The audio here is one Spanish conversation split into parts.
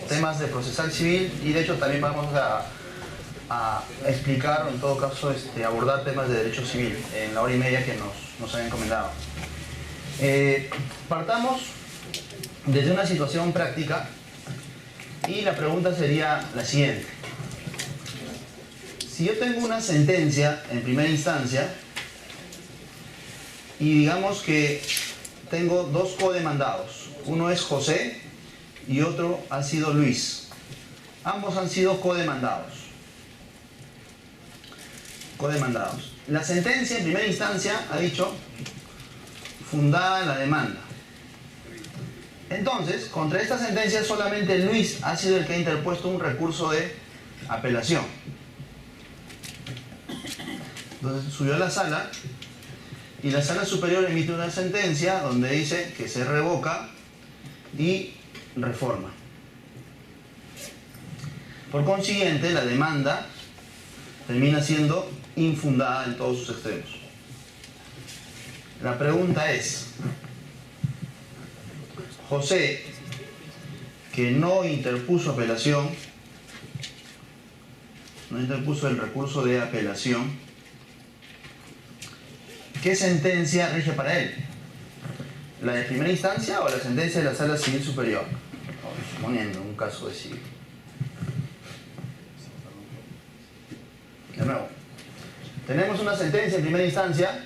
temas de procesal civil y de hecho también vamos a explicar o en todo caso abordar temas de derecho civil en la hora y media que nos han encomendado. Partamos desde una situación práctica y la pregunta sería la siguiente. Si yo tengo una sentencia en primera instancia y digamos que tengo dos codemandados, uno es José y otro ha sido Luis. Ambos han sido codemandados. La sentencia en primera instancia ha dicho fundada la demanda. Entonces, contra esta sentencia solamente Luis ha sido el que ha interpuesto un recurso de apelación. Entonces subió a la sala y la sala superior emite una sentencia donde dice que se revoca y reforma. Por consiguiente, la demanda termina siendo infundada en todos sus extremos. La pregunta es, José, que no interpuso apelación, no interpuso el recurso de apelación, ¿qué sentencia rige para él? ¿La de primera instancia o la sentencia de la Sala Civil Superior? Suponiendo un caso de civil. De nuevo, tenemos una sentencia en primera instancia,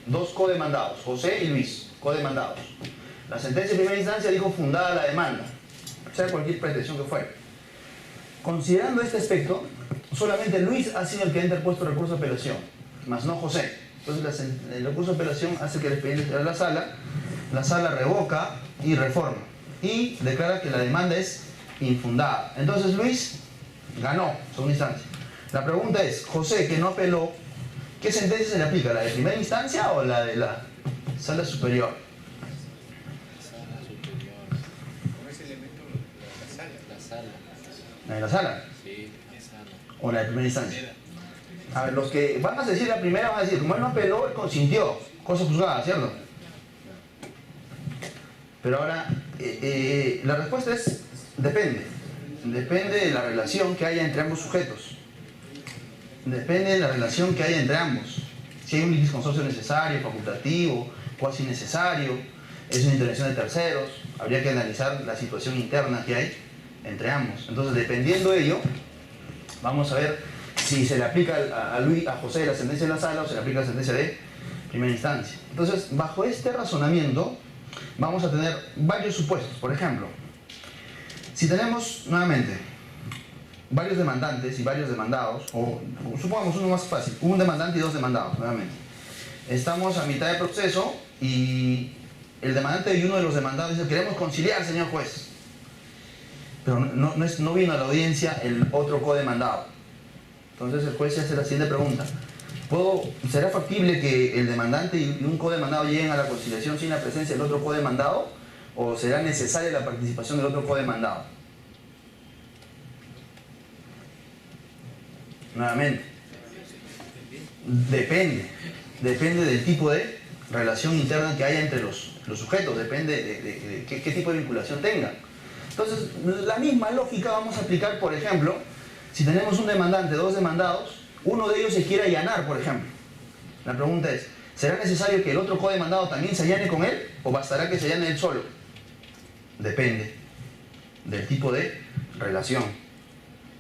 dos codemandados, José y Luis, codemandados. La sentencia en primera instancia dijo fundada la demanda, sea cualquier pretensión que fuera. Considerando este aspecto, solamente Luis ha sido el que ha interpuesto el recurso de apelación, más no José. Entonces el recurso de apelación hace que el expediente esté en la sala revoca y reforma y declara que la demanda es infundada. Entonces Luis ganó, segunda instancia. La pregunta es, José, que no apeló, ¿qué sentencia se le aplica? ¿La de primera instancia o la de la sala superior? ¿La de la sala? Sí, esa no. ¿O la de primera instancia? A ver, los que van a decir la primera van a decir, como él no apeló, él consintió, cosa juzgada, ¿cierto? Pero ahora, la respuesta es, depende. Depende de la relación que haya entre ambos sujetos. Depende de la relación que haya entre ambos. Si hay un litisconsorcio necesario, facultativo, cuasi necesario, es una intervención de terceros, habría que analizar la situación interna que hay entre ambos. Entonces, dependiendo de ello, vamos a ver si se le aplica a José la sentencia de la sala o se le aplica la sentencia de primera instancia. Entonces, bajo este razonamiento, vamos a tener varios supuestos. Por ejemplo, si tenemos, nuevamente, varios demandantes y varios demandados, o supongamos uno más fácil, un demandante y dos demandados, nuevamente. Estamos a mitad de proceso y el demandante y uno de los demandados dice, queremos conciliar, señor juez. Pero no vino a la audiencia el otro codemandado. Entonces el juez se hace la siguiente pregunta. ¿Será factible que el demandante y un codemandado lleguen a la conciliación sin la presencia del otro codemandado? ¿O será necesaria la participación del otro codemandado? Nuevamente, depende del tipo de relación interna que haya entre los sujetos, depende de qué tipo de vinculación tengan. Entonces, la misma lógica vamos a aplicar, por ejemplo, si tenemos un demandante, dos demandados, uno de ellos se quiere allanar, por ejemplo. La pregunta es, ¿será necesario que el otro codemandado también se allane con él o bastará que se allane él solo? Depende del tipo de relación.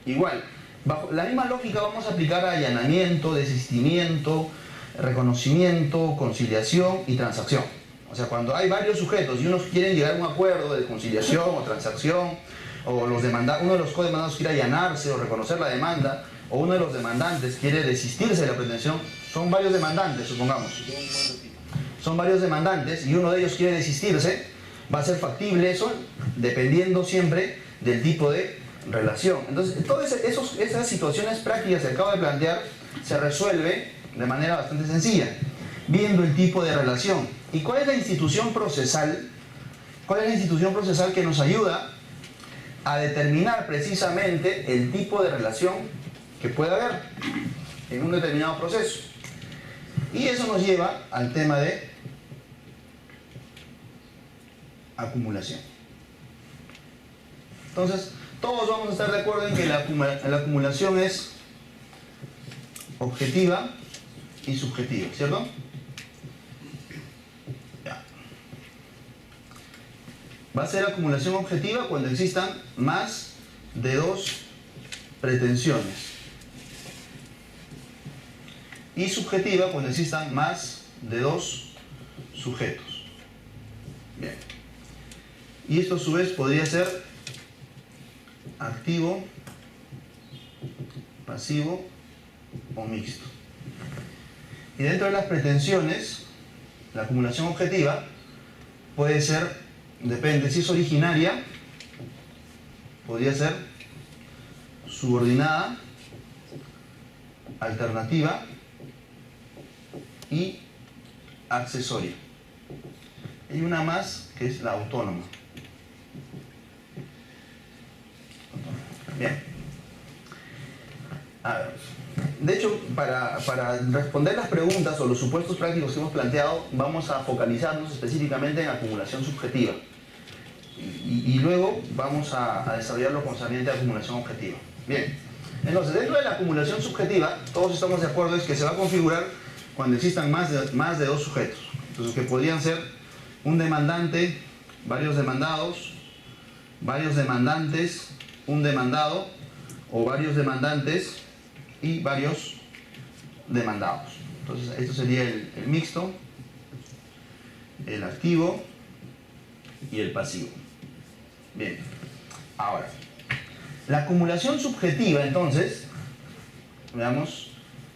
Igual, bajo la misma lógica vamos a aplicar allanamiento, desistimiento, reconocimiento, conciliación y transacción. O sea, cuando hay varios sujetos y unos quieren llegar a un acuerdo de conciliación o transacción, o uno de los codemandados quiere allanarse o reconocer la demanda, o uno de los demandantes quiere desistirse de la pretensión, son varios demandantes, supongamos. Son varios demandantes y uno de ellos quiere desistirse, va a ser factible eso dependiendo siempre del tipo de relación. Entonces, todas esas situaciones prácticas que acabo de plantear se resuelve de manera bastante sencilla, viendo el tipo de relación. ¿Y cuál es la institución procesal? ¿Cuál es la institución procesal que nos ayuda a determinar precisamente el tipo de relación que puede haber en un determinado proceso? Y eso nos lleva al tema de acumulación. Entonces, todos vamos a estar de acuerdo en que la acumulación es objetiva y subjetiva, ¿cierto? Ya. Va a ser acumulación objetiva cuando existan más de dos pretensiones. Y subjetiva cuando existan más de dos sujetos. Bien. Y esto a su vez podría ser activo, pasivo o mixto. Y dentro de las pretensiones, la acumulación objetiva puede ser, depende, si es originaria, podría ser subordinada, alternativa y accesoria. Hay una más que es la autónoma. Bien. A ver. De hecho, para responder las preguntas o los supuestos prácticos que hemos planteado, vamos a focalizarnos específicamente en acumulación subjetiva. Y luego vamos a desarrollar lo concerniente a acumulación objetiva. Bien. Entonces, dentro de la acumulación subjetiva, todos estamos de acuerdo es que se va a configurar cuando existan más de dos sujetos. Entonces, que podrían ser un demandante, varios demandados, varios demandantes, un demandado, o varios demandantes y varios demandados. Entonces, esto sería el mixto, el activo y el pasivo. Bien. Ahora, la acumulación subjetiva, entonces, veamos,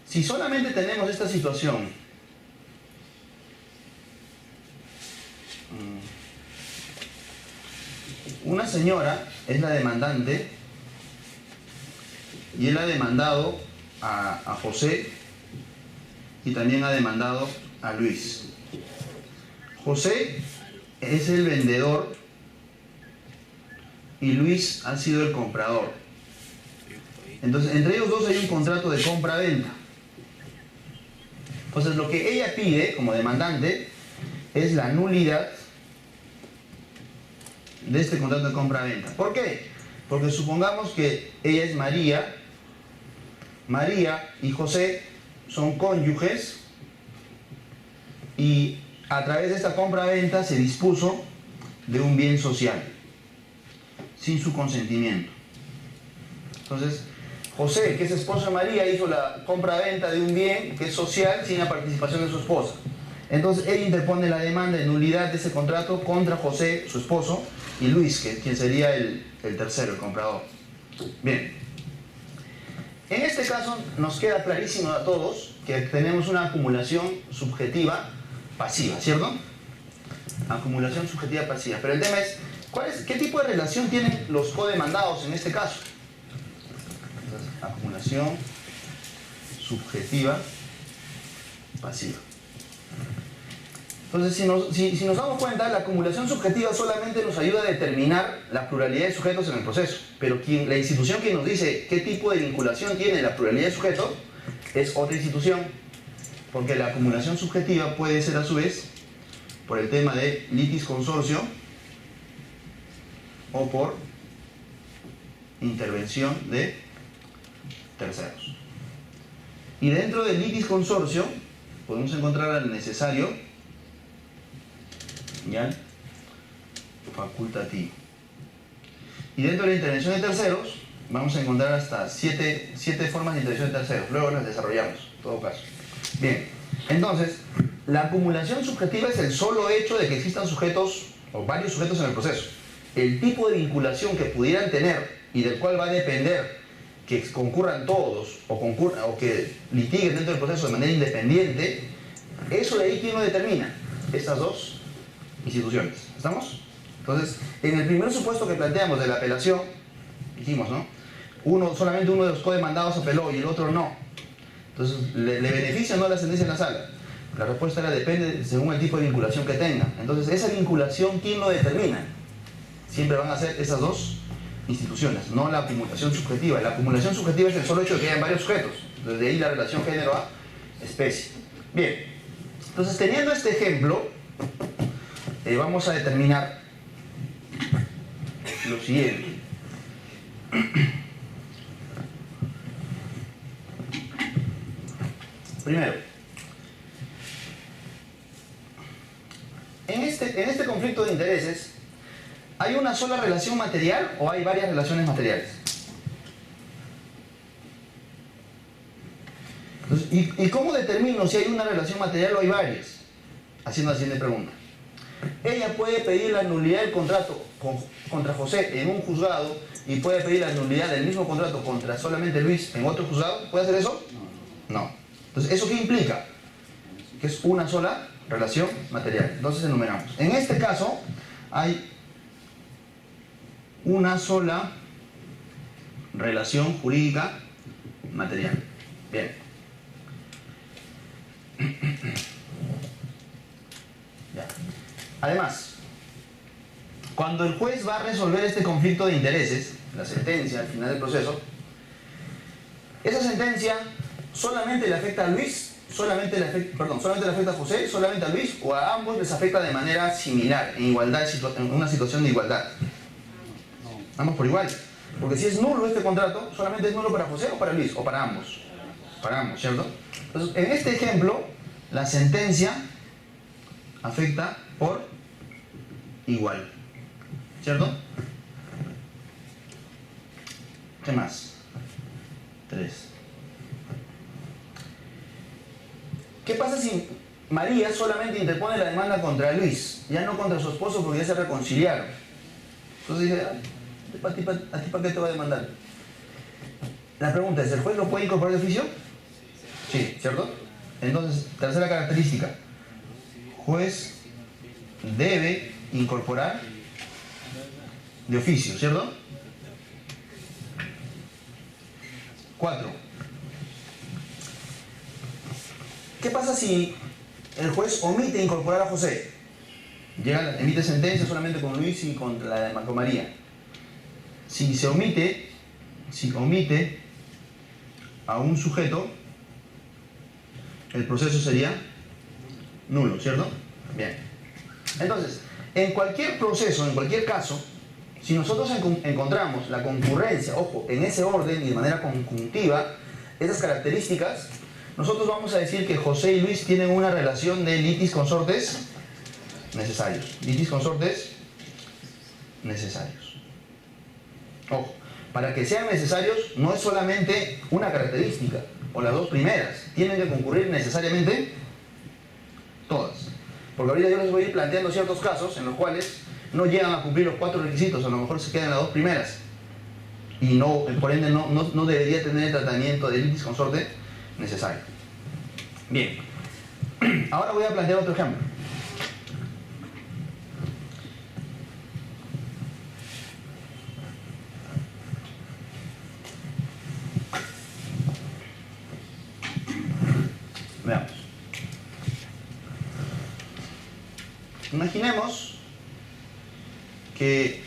si solamente tenemos esta situación, una señora es la demandante y él ha demandado a José y también ha demandado a Luis. José es el vendedor y Luis ha sido el comprador. Entonces, entre ellos dos hay un contrato de compra-venta. Entonces, lo que ella pide como demandante es la nulidad de este contrato de compra-venta. ¿Por qué? Porque supongamos que ella es María. María y José son cónyuges y a través de esta compra-venta se dispuso de un bien social sin su consentimiento. Entonces, José, que es esposo de María, hizo la compra-venta de un bien que es social sin la participación de su esposa. Entonces, él interpone la demanda de nulidad de ese contrato contra José, su esposo, y Luis, quien sería el tercero, el comprador. Bien. En este caso nos queda clarísimo a todos que tenemos una acumulación subjetiva pasiva, ¿cierto? Acumulación subjetiva pasiva. Pero el tema es, ¿qué tipo de relación tienen los codemandados en este caso? Entonces, acumulación subjetiva pasiva. Entonces, si nos damos cuenta, la acumulación subjetiva solamente nos ayuda a determinar la pluralidad de sujetos en el proceso. Pero la institución que nos dice qué tipo de vinculación tiene la pluralidad de sujetos es otra institución. Porque la acumulación subjetiva puede ser a su vez por el tema de litis consorcio o por intervención de terceros. Y dentro del litis consorcio podemos encontrar al necesario y al facultativo. Y dentro de la intervención de terceros vamos a encontrar hasta siete formas de intervención de terceros. Luego las desarrollamos, en todo caso. Bien, entonces, la acumulación subjetiva es el solo hecho de que existan sujetos o varios sujetos en el proceso. El tipo de vinculación que pudieran tener y del cual va a depender que concurran todos o que litiguen dentro del proceso de manera independiente, eso de ahí, ¿quién lo determina? Estas dos instituciones. ¿Estamos? Entonces, en el primer supuesto que planteamos de la apelación, dijimos, ¿no? Solamente uno de los codemandados apeló y el otro no. Entonces, ¿le beneficia o no la sentencia en la sala? La respuesta era depende según el tipo de vinculación que tenga. Entonces, esa vinculación, ¿quién lo determina? Siempre van a ser esas dos instituciones, no la acumulación subjetiva. La acumulación subjetiva es el solo hecho de que hayan varios sujetos. Desde ahí la relación género a especie. Bien, entonces teniendo este ejemplo, vamos a determinar lo siguiente. Primero, en este conflicto de intereses, ¿hay una sola relación material o hay varias relaciones materiales? Entonces, ¿y cómo determino si hay una relación material o hay varias? Haciendo la siguiente pregunta. Ella puede pedir la nulidad del contrato contra José en un juzgado y puede pedir la nulidad del mismo contrato contra solamente Luis en otro juzgado. ¿Puede hacer eso? No. Entonces, ¿eso qué implica? Que es una sola relación material. Entonces enumeramos. En este caso hay una sola relación jurídica material. Bien. Ya. Además, cuando el juez va a resolver este conflicto de intereses, la sentencia al final del proceso, esa sentencia solamente le afecta a Luis, solamente le afecta a José, solamente a Luis, o a ambos les afecta de manera similar, en igualdad, en una situación de igualdad. Ambos por igual. Porque si es nulo este contrato, solamente es nulo para José o para Luis, o para ambos. Para ambos, ¿cierto? Entonces, en este ejemplo, la sentencia afecta por igual. ¿Cierto? ¿Qué más? 3. ¿Qué pasa si María solamente interpone la demanda contra Luis, ya no contra su esposo porque ya se reconciliaron? Entonces dice, ¿a ti para qué te va a demandar? La pregunta es, ¿el juez lo puede incorporar de oficio? Sí, ¿cierto? Entonces, tercera característica, juez debe incorporar de oficio, ¿cierto? 4. ¿Qué pasa si el juez omite incorporar a José? Emite sentencia solamente con Luis y con María. Si omite a un sujeto, el proceso sería nulo, ¿cierto? Bien. Entonces, en cualquier proceso, en cualquier caso, si nosotros encontramos la concurrencia, ojo, en ese orden y de manera conjuntiva, esas características, nosotros vamos a decir que José y Luis tienen una relación de litis consortes necesarios. Litis consortes necesarios. Ojo, para que sean necesarios no es solamente una característica o las dos primeras, tienen que concurrir necesariamente todas. Porque ahorita yo les voy a ir planteando ciertos casos en los cuales no llegan a cumplir los 4 requisitos, a lo mejor se quedan las dos primeras. Y no, por ende no debería tener el tratamiento de litis consorte necesario. Bien. Ahora voy a plantear otro ejemplo. Veamos. Imaginemos que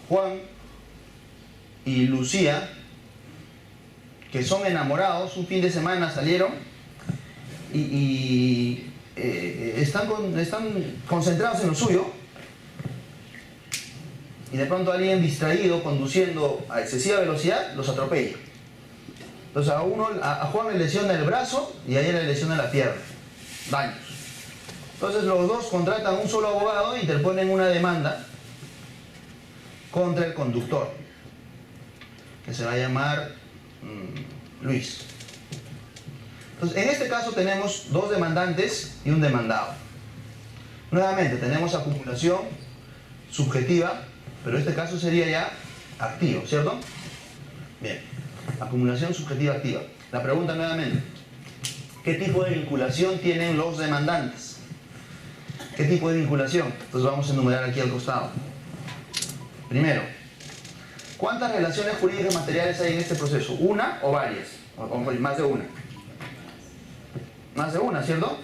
Juan y Lucía, que son enamorados, un fin de semana salieron y están concentrados en lo suyo, y de pronto alguien distraído conduciendo a excesiva velocidad los atropella. Entonces a Juan le lesiona el brazo y a ella le lesiona la pierna. Daños. Entonces los dos contratan un solo abogado e interponen una demanda contra el conductor, que se va a llamar Luis. Entonces, en este caso tenemos dos demandantes y un demandado. Nuevamente tenemos acumulación subjetiva, pero este caso sería ya activo, ¿cierto? Bien, acumulación subjetiva activa. La pregunta nuevamente, ¿qué tipo de vinculación tienen los demandantes? ¿Qué tipo de vinculación? Entonces vamos a enumerar aquí al costado. Primero, ¿cuántas relaciones jurídicas materiales hay en este proceso? ¿Una o varias? O más de una. Más de una, ¿cierto?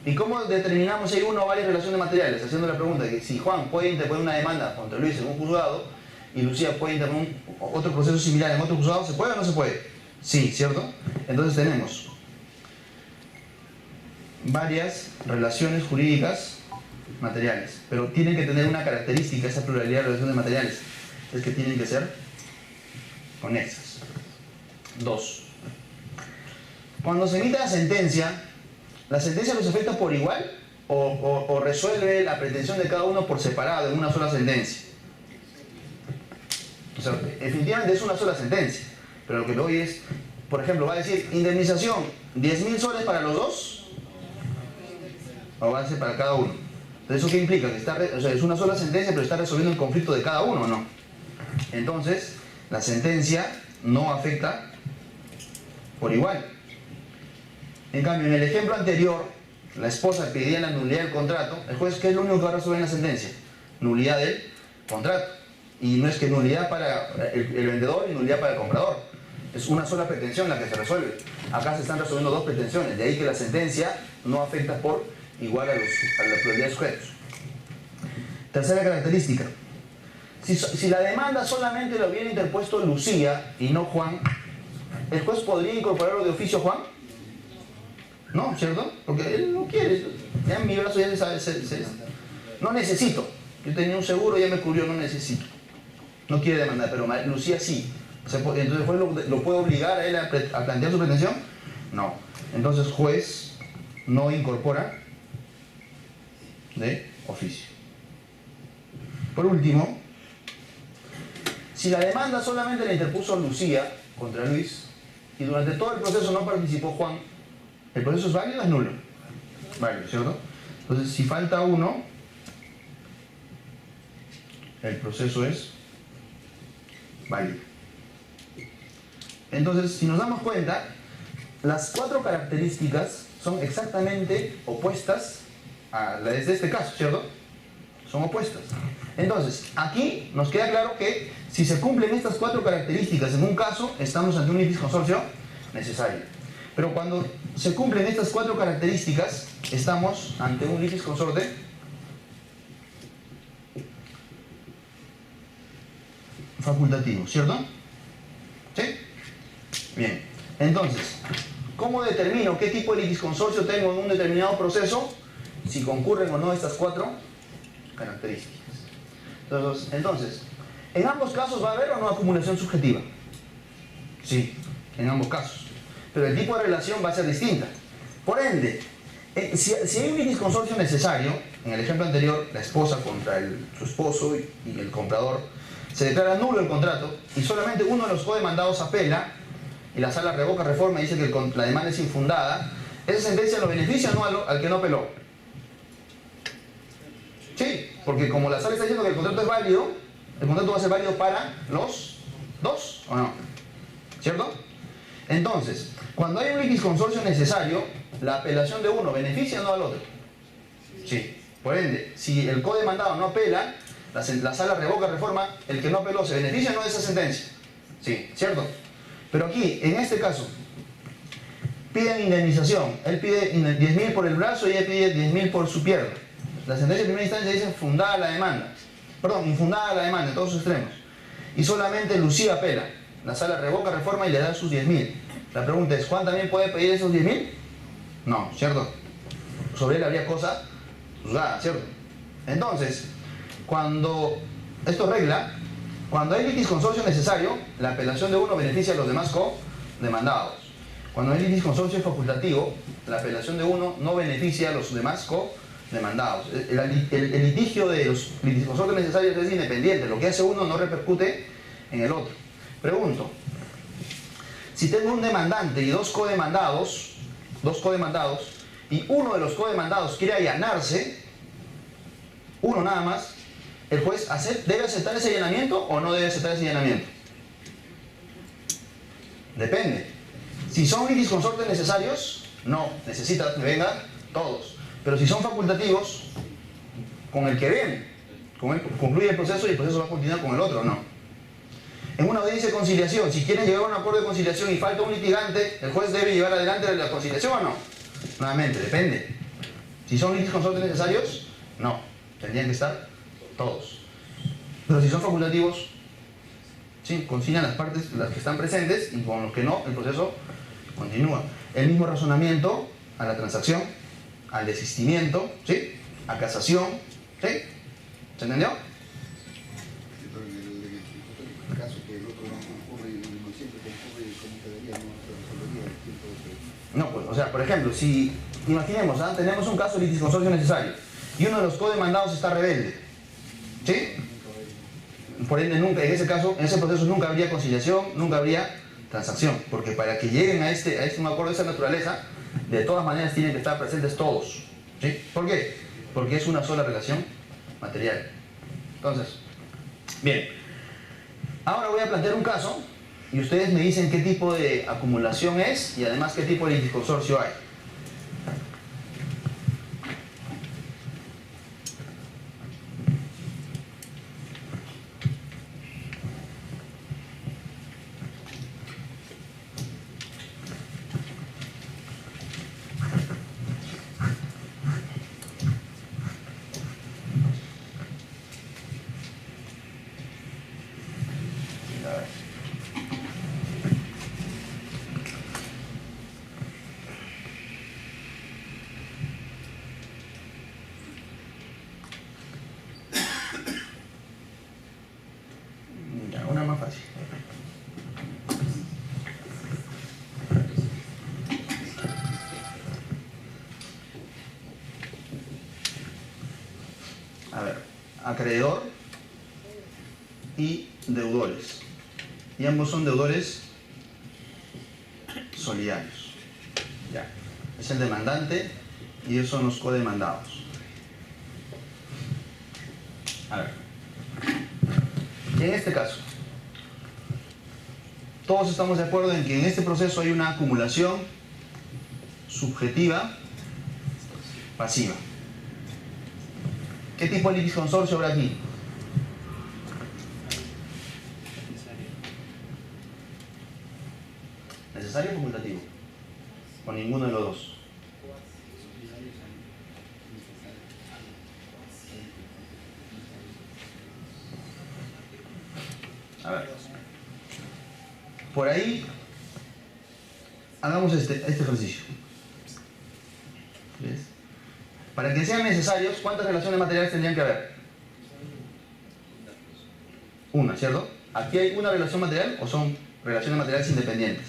¿Y cómo determinamos si hay una o varias relaciones materiales? Haciendo la pregunta de que si Juan puede interponer una demanda contra Luis en un juzgado y Lucía puede interponer otro proceso similar en otro juzgado, ¿se puede o no se puede? Sí, ¿cierto? Entonces tenemos varias relaciones jurídicas materiales. Pero tienen que tener una característica, esa pluralidad de relaciones materiales, es que tienen que ser conexas. 2. Cuando se emite la sentencia los afecta por igual o resuelve la pretensión de cada uno por separado en una sola sentencia. O sea, definitivamente es una sola sentencia, pero lo que voy es, por ejemplo, va a decir indemnización 10.000 soles para los dos o va a ser para cada uno. Entonces, ¿eso qué implica? Que o sea, es una sola sentencia, pero está resolviendo el conflicto de cada uno, ¿o no? Entonces, la sentencia no afecta por igual. En cambio, en el ejemplo anterior, la esposa pedía la nulidad del contrato. El juez, ¿qué es lo único que va a resolver en la sentencia? Nulidad del contrato. Y no es que nulidad para el vendedor y nulidad para el comprador. Es una sola pretensión la que se resuelve. Acá se están resolviendo dos pretensiones. De ahí que la sentencia no afecta por igual a la pluralidad de sujetos. Tercera característica. Si la demanda solamente lo hubiera interpuesto Lucía y no Juan, ¿el juez podría incorporarlo de oficio a Juan? No, ¿cierto? Porque él no quiere. Ya en mi brazo ya se sabe. No necesito. Yo tenía un seguro, ya me cubrió, no necesito. No quiere demandar, pero Lucía sí. Entonces el juez lo puede obligar a él a plantear su pretensión. No. Entonces juez no incorpora de oficio. Por último, si la demanda solamente la interpuso Lucía contra Luis y durante todo el proceso no participó Juan, ¿el proceso es válido o es nulo? Válido, ¿cierto? Entonces, si falta uno, el proceso es válido. Entonces, si nos damos cuenta, las cuatro características son exactamente opuestas a las de este caso, ¿cierto? Son opuestas. Entonces, aquí nos queda claro que si se cumplen estas cuatro características en un caso, estamos ante un litisconsorcio necesario. Pero cuando se cumplen estas cuatro características, estamos ante un litisconsorte facultativo, ¿cierto? ¿Sí? Bien. Entonces, ¿cómo determino qué tipo de litisconsorcio tengo en un determinado proceso? Si concurren o no estas cuatro características. Entonces, ¿en ambos casos va a haber o no acumulación subjetiva? Sí, en ambos casos. Pero el tipo de relación va a ser distinta. Por ende, si hay un litisconsorcio necesario, en el ejemplo anterior, la esposa contra su esposo y el comprador, se declara nulo el contrato y solamente uno de los codemandados apela y la sala revoca reforma y dice que la demanda es infundada, ¿esa sentencia lo beneficia o no al que no apeló? Sí, porque como la sala está diciendo que el contrato es válido, el contrato va a ser válido para los dos, ¿o no? ¿Cierto? Entonces, cuando hay un litisconsorcio necesario, la apelación de uno beneficia o no al otro. Sí. Por ende, si el codemandado no apela, la sala revoca reforma, el que no apeló se beneficia o no de esa sentencia. Sí, ¿cierto? Pero aquí, en este caso, piden indemnización. Él pide 10.000 por el brazo y ella pide 10.000 por su pierna. La sentencia de primera instancia dice fundada la demanda. Perdón, infundada la demanda en todos sus extremos. Y solamente Lucía apela. La sala revoca reforma y le da sus 10.000. La pregunta es, ¿Juan también puede pedir esos 10.000? No, ¿cierto? Sobre él habría cosa juzgada, ¿cierto? Entonces, cuando esto regla, cuando hay litisconsorcio necesario, la apelación de uno beneficia a los demás co-demandados. Cuando hay litisconsorcio facultativo, la apelación de uno no beneficia a los demás co-demandados. El litigio de los litisconsorcios necesarios es independiente. Lo que hace uno no repercute en el otro. Pregunto, si tengo un demandante y dos codemandados, y uno de los codemandados quiere allanarse, uno nada más, ¿el juez debe aceptar ese allanamiento o no debe aceptar ese allanamiento? Depende. Si son litisconsortes necesarios, no, necesita que vengan todos. Pero si son facultativos, con el que ven, concluye el proceso y el proceso va a continuar con el otro, no. En una audiencia de conciliación, si quieren llegar a un acuerdo de conciliación y falta un litigante, ¿el juez debe llevar adelante la conciliación o no? Nuevamente, depende. Si son litisconsortes necesarios, no. Tendrían que estar todos. Pero si son facultativos, sí, concilian las partes, las que están presentes, y con los que no, el proceso continúa. El mismo razonamiento a la transacción, al desistimiento, ¿sí? a casación. ¿Sí? ¿Se entendió? Pero en el caso que el otro no concurre y no siempre concurre, ¿cómo quedaría? No se resolvería el tiempo de... No, pues, o sea, por ejemplo, si imaginemos, tenemos un caso de litisconsorcio necesario y uno de los codemandados está rebelde. ¿Sí? Por ende, nunca, en ese caso, en ese proceso nunca habría conciliación, nunca habría transacción, porque para que lleguen a un acuerdo de esa naturaleza, de todas maneras tienen que estar presentes todos. ¿Sí? ¿Por qué? Porque es una sola relación material. Entonces, bien, ahora voy a plantear un caso y ustedes me dicen qué tipo de acumulación es y además qué tipo de litisconsorcio hay. Una más fácil. A ver, acreedor y deudores. Y ambos son deudores solidarios. Ya. Es el demandante y ellos son los codemandados. A ver. Y en este caso, todos estamos de acuerdo en que en este proceso hay una acumulación subjetiva pasiva. ¿Qué tipo de litisconsorcio habrá aquí? ¿Necesario o facultativo? O ninguno de los dos. A ver. Por ahí hagamos este ejercicio. ¿Ves? Para que sean necesarios, ¿cuántas relaciones materiales tendrían que haber? Una, ¿cierto? ¿Aquí hay una relación material o son relaciones materiales independientes?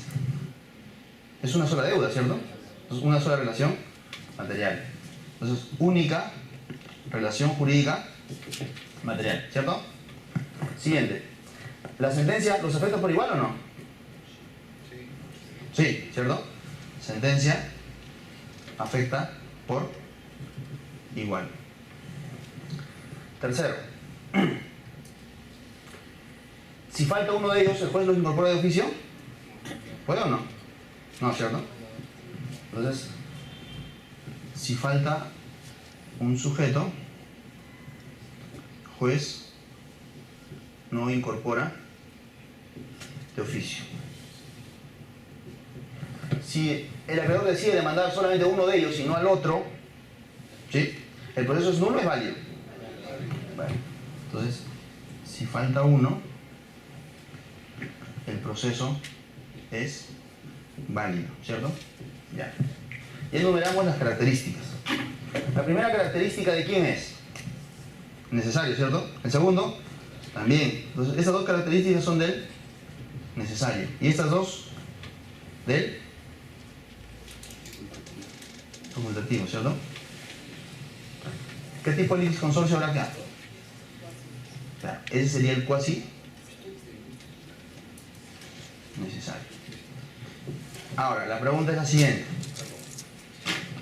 Es una sola deuda, ¿cierto? Es una sola relación material. Entonces, única relación jurídica material, ¿cierto? Siguiente. ¿La sentencia los afecta por igual o no? Sí, ¿cierto? Sentencia afecta por igual. Tercero. Si falta uno de ellos, ¿el juez los incorpora de oficio? ¿Puede o no? No, ¿cierto? Entonces, si falta un sujeto, juez no incorpora de oficio. Si el acreedor decide demandar solamente a uno de ellos y no al otro, ¿sí? ¿El proceso es nulo o es válido? Bueno, entonces, si falta uno, el proceso es válido, ¿cierto? Ya. Y enumeramos las características. La primera característica de quién es necesario, ¿cierto? El segundo, también. Entonces, estas dos características son del necesario. Y estas dos, del facultativo, ¿cierto? ¿Qué tipo de litisconsorcio habrá acá? Claro, ese sería el cuasi necesario. Ahora, la pregunta es la siguiente.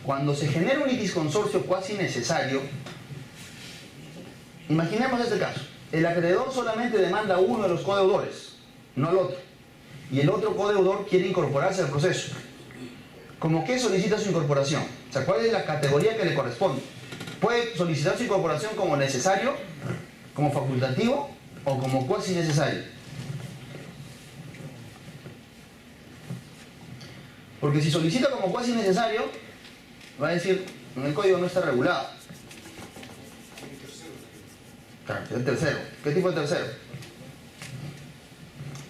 Cuando se genera un litisconsorcio cuasi necesario, imaginemos este caso. El acreedor solamente demanda a uno de los codeudores, no al otro. Y el otro codeudor quiere incorporarse al proceso. ¿Cómo qué solicita su incorporación? O sea, ¿cuál es la categoría que le corresponde? Puede solicitar su incorporación como necesario, como facultativo o como cuasi necesario. Porque si solicita como cuasi necesario, va a decir, en el código no está regulado. Claro, el tercero. ¿Qué tipo de tercero?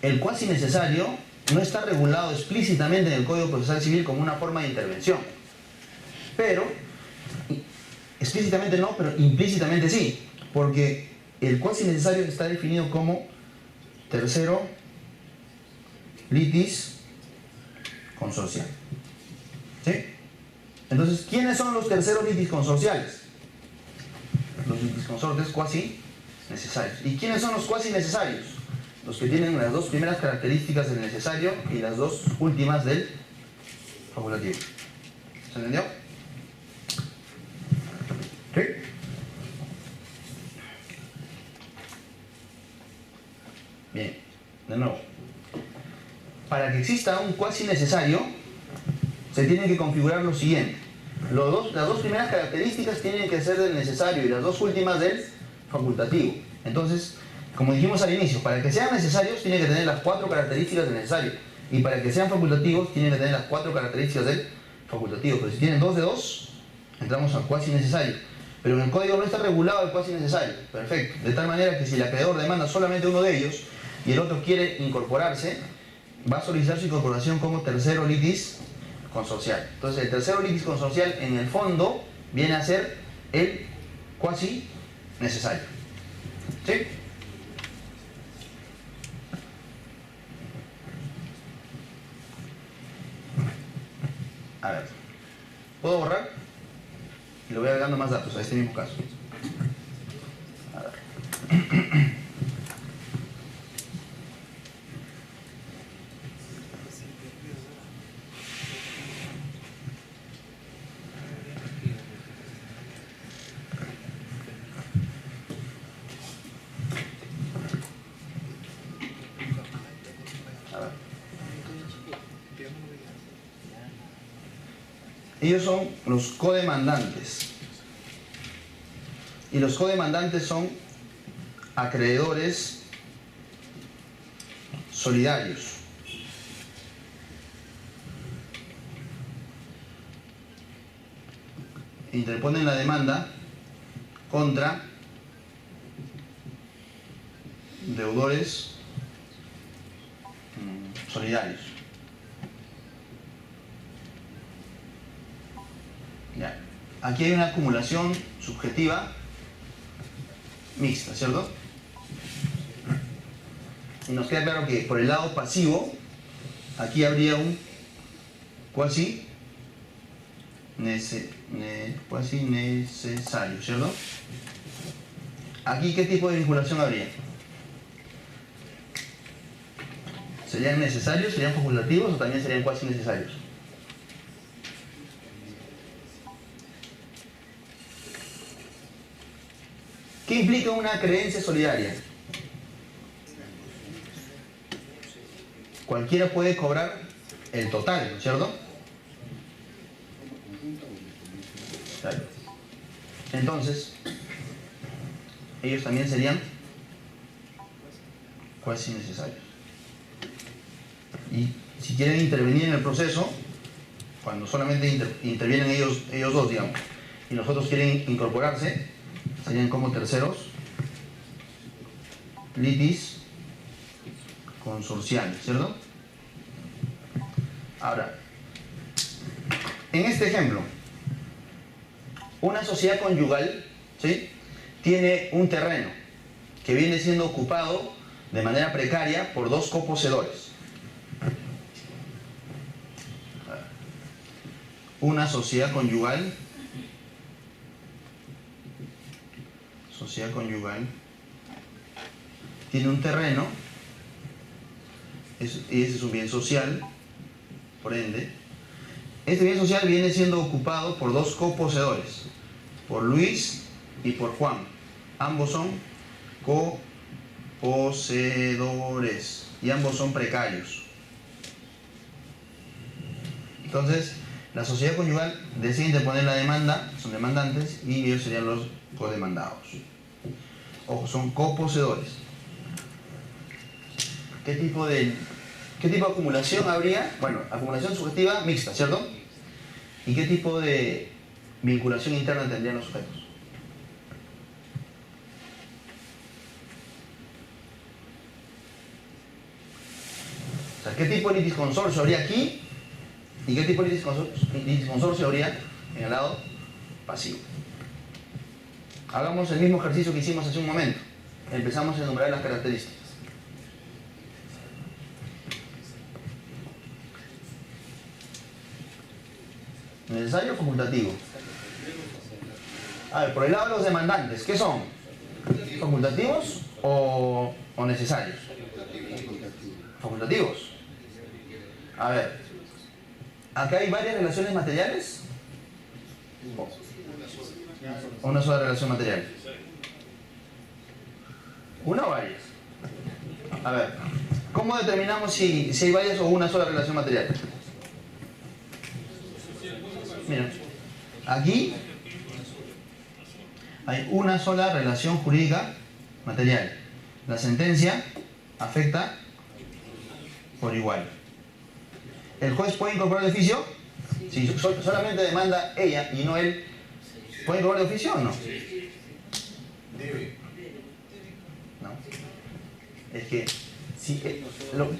El cuasi necesario no está regulado explícitamente en el Código Procesal Civil como una forma de intervención. Pero explícitamente no, pero implícitamente sí, porque el cuasi necesario está definido como tercero litis consorcial. ¿Sí? Entonces, ¿quiénes son los terceros litis consorciales? Los litis consortes cuasi necesarios. ¿Y quiénes son los cuasi necesarios? Los que tienen las dos primeras características del necesario y las dos últimas del facultativo. ¿Se entendió? ¿Sí? Bien, de nuevo. Para que exista un cuasi necesario, se tiene que configurar lo siguiente. Las dos primeras características tienen que ser del necesario y las dos últimas del facultativo. Entonces, como dijimos al inicio, para que sean necesarios tienen que tener las 4 características del necesario. Y para que sean facultativos tienen que tener las 4 características del facultativo. Pero si tienen 2 de 2, entramos al cuasi necesario. Pero en el código no está regulado el cuasi necesario. Perfecto. De tal manera que si el acreedor demanda solamente uno de ellos y el otro quiere incorporarse, va a solicitar su incorporación como tercero litis consorcial. Entonces el tercero litis consorcial en el fondo viene a ser el cuasi necesario. ¿Sí? A ver, ¿puedo borrar? Y le voy agregando más datos a este mismo caso. A ver. Ellos son los codemandantes. Y los codemandantes son acreedores solidarios. Interponen la demanda contra deudores solidarios. Ya. Aquí hay una acumulación subjetiva mixta, ¿cierto? Y nos queda claro que por el lado pasivo, aquí habría un cuasi necesario, ¿cierto? Aquí, ¿qué tipo de vinculación habría? ¿Serían necesarios, serían facultativos o también serían cuasi necesarios? ¿Qué implica una creencia solidaria? Cualquiera puede cobrar el total, ¿no es cierto? Claro. Entonces, ellos también serían cuasi necesarios. Y si quieren intervenir en el proceso, cuando solamente intervienen ellos dos, digamos, y los otros quieren incorporarse, serían como terceros litis consorciales, ¿cierto? Ahora, en este ejemplo, una sociedad conyugal, ¿sí?, tiene un terreno que viene siendo ocupado de manera precaria por dos coposeedores. Una sociedad conyugal tiene un terreno y ese es un bien social, por ende. Este bien social viene siendo ocupado por dos coposeedores, por Luis y por Juan. Ambos son coposeedores y ambos son precarios. Entonces, la sociedad conyugal decide interponer la demanda, son demandantes, y ellos serían los codemandados. Ojo, son coposeedores. ¿Qué tipo de acumulación habría? Bueno, acumulación subjetiva mixta, ¿cierto? ¿Y qué tipo de vinculación interna tendrían los sujetos? O sea, ¿qué tipo de litis consorcio habría aquí? ¿Y qué tipo de litis consorcio habría en el lado pasivo? Hagamos el mismo ejercicio que hicimos hace un momento. Empezamos a enumerar las características. ¿Necesario o facultativo? A ver, por el lado de los demandantes, ¿qué son? ¿Facultativos o necesarios? Facultativos. A ver, acá hay varias relaciones materiales. ¿O una sola relación material? ¿Una o varias? A ver, ¿cómo determinamos si hay varias o una sola relación material? Mira, aquí hay una sola relación jurídica material. La sentencia afecta por igual. ¿El juez puede incorporar de oficio? Si solamente demanda ella y no él, ¿puede incorporar de oficio o no? No. Es que,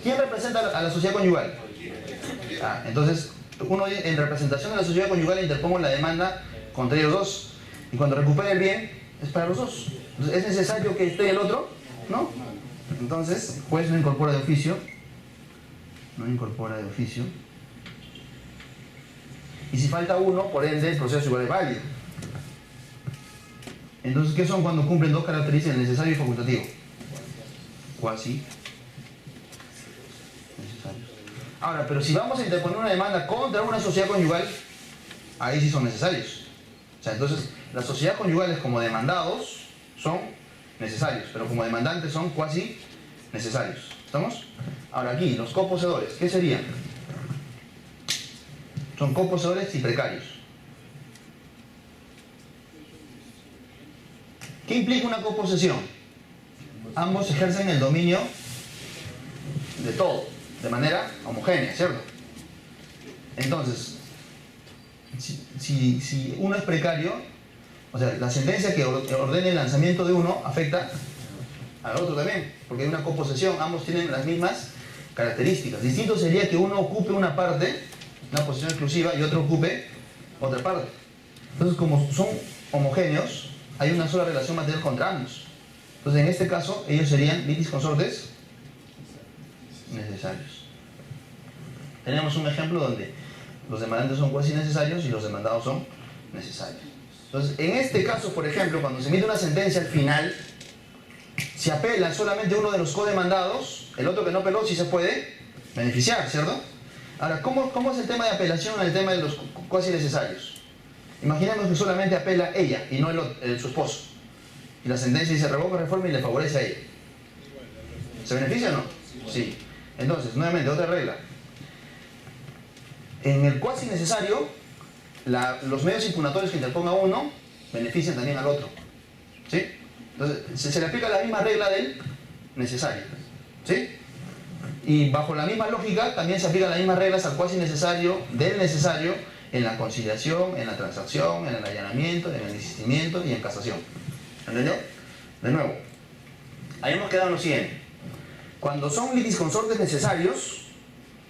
¿quién representa a la sociedad conyugal? Entonces, uno en representación de la sociedad conyugal interpongo la demanda contra ellos dos. Y cuando recupere el bien, es para los dos. Entonces, ¿es necesario que esté el otro? No. Entonces, el juez no incorpora de oficio. No incorpora de oficio. Y si falta uno, por ende, el proceso igual es válido. Entonces, ¿qué son cuando cumplen dos características, el necesario y facultativo? Cuasi necesarios. Ahora, pero si vamos a interponer una demanda contra una sociedad conyugal, ahí sí son necesarios. O sea, entonces, las sociedades conyugales como demandados son necesarios, pero como demandantes son cuasi necesarios. ¿Estamos? Ahora aquí, los coposeedores, ¿qué serían? Son coposeedores y precarios. ¿Qué implica una coposesión? Ambos ejercen el dominio de todo, de manera homogénea, ¿cierto? Entonces, si uno es precario, o sea, la sentencia que ordene el lanzamiento de uno afecta al otro también, porque hay una coposesión, ambos tienen las mismas características. Distinto sería que uno ocupe una parte, una posición exclusiva, y otro ocupe otra parte. Entonces, como son homogéneos, hay una sola relación material contra ambos. Entonces, en este caso, ellos serían litis consortes necesarios. Tenemos un ejemplo donde los demandantes son cuasi necesarios y los demandados son necesarios. Entonces, en este caso, por ejemplo, cuando se emite una sentencia al final, si apela solamente uno de los codemandados, el otro que no apeló sí se puede beneficiar, ¿cierto? Ahora, ¿cómo es el tema de apelación en el tema de los cuasi necesarios? Imaginemos que solamente apela ella y no su esposo. Y la sentencia dice revoca reforma y le favorece a ella. ¿Se beneficia o no? Sí. Entonces, nuevamente, otra regla. En el cuasi necesario, los medios impugnatorios que interponga uno benefician también al otro. ¿Sí? Entonces, se le aplica la misma regla del necesario. ¿Sí? Y bajo la misma lógica, también se aplican las mismas reglas al cuasi necesario del necesario en la conciliación, en la transacción, en el allanamiento, en el desistimiento y en casación. ¿Entendió? De nuevo, ahí hemos quedado en lo siguiente. Cuando son litis consortes necesarios,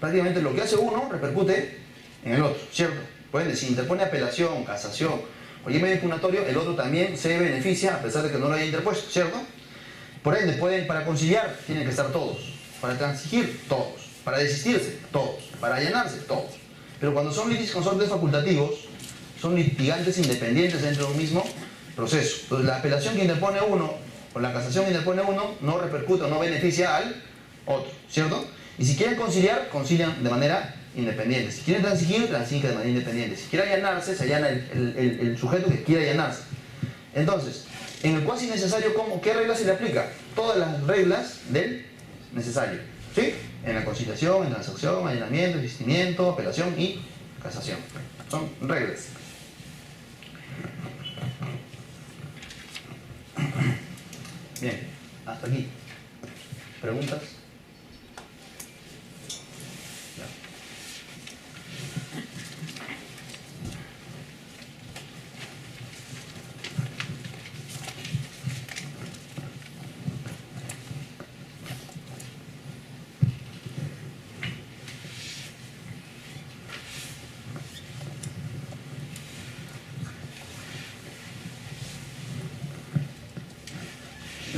prácticamente lo que hace uno repercute en el otro, ¿cierto? Por ende, si interpone apelación, casación, cualquier medio impugnatorio, el otro también se beneficia a pesar de que no lo haya interpuesto, ¿cierto? Por ende, para conciliar tienen que estar todos, para transigir todos, para desistirse todos, para allanarse todos. Pero cuando son litis consortes facultativos, son litigantes independientes dentro de un mismo proceso. Entonces, la apelación que interpone uno o la casación que interpone uno no repercute o no beneficia al otro, ¿cierto? Y si quieren conciliar, concilian de manera independiente. Si quieren transigir, transiguen de manera independiente. Si quieren allanarse, se allana el sujeto que quiere allanarse. Entonces, en el cuasi necesario, ¿qué reglas se le aplica? Todas las reglas del necesario, ¿sí? En la conciliación, en transacción, allanamiento, desistimiento, apelación y casación. Son reglas. Bien, hasta aquí. ¿Preguntas?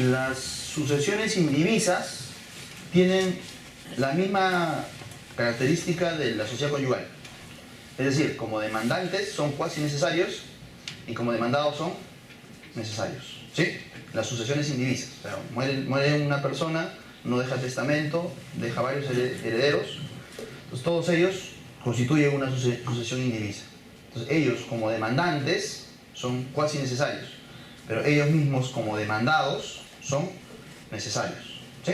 las sucesiones indivisas tienen la misma característica de la sociedad conyugal. Es decir, como demandantes son cuasi necesarios y como demandados son necesarios. ¿Sí? Las sucesiones indivisas. O sea, muere una persona, no deja testamento, deja varios herederos. Entonces todos ellos constituyen una sucesión indivisa. Entonces ellos como demandantes son cuasi necesarios, pero ellos mismos como demandados son necesarios. ¿Sí?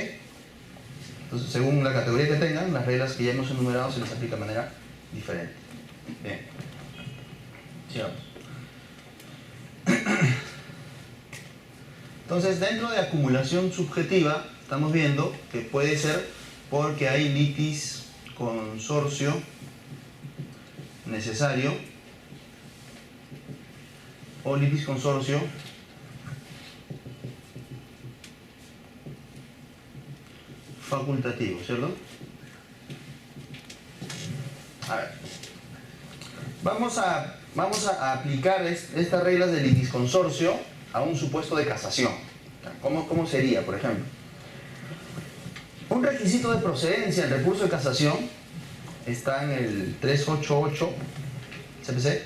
Entonces según la categoría que tengan, las reglas que ya hemos enumerado se les aplica de manera diferente. Bien. Sigamos. Entonces dentro de acumulación subjetiva estamos viendo que puede ser porque hay litis consorcio necesario o litis consorcio facultativo, ¿cierto? A ver, vamos a aplicar estas reglas de litis consorcio a un supuesto de casación. ¿Cómo sería, por ejemplo? Un requisito de procedencia en recurso de casación está en el 388 CPC.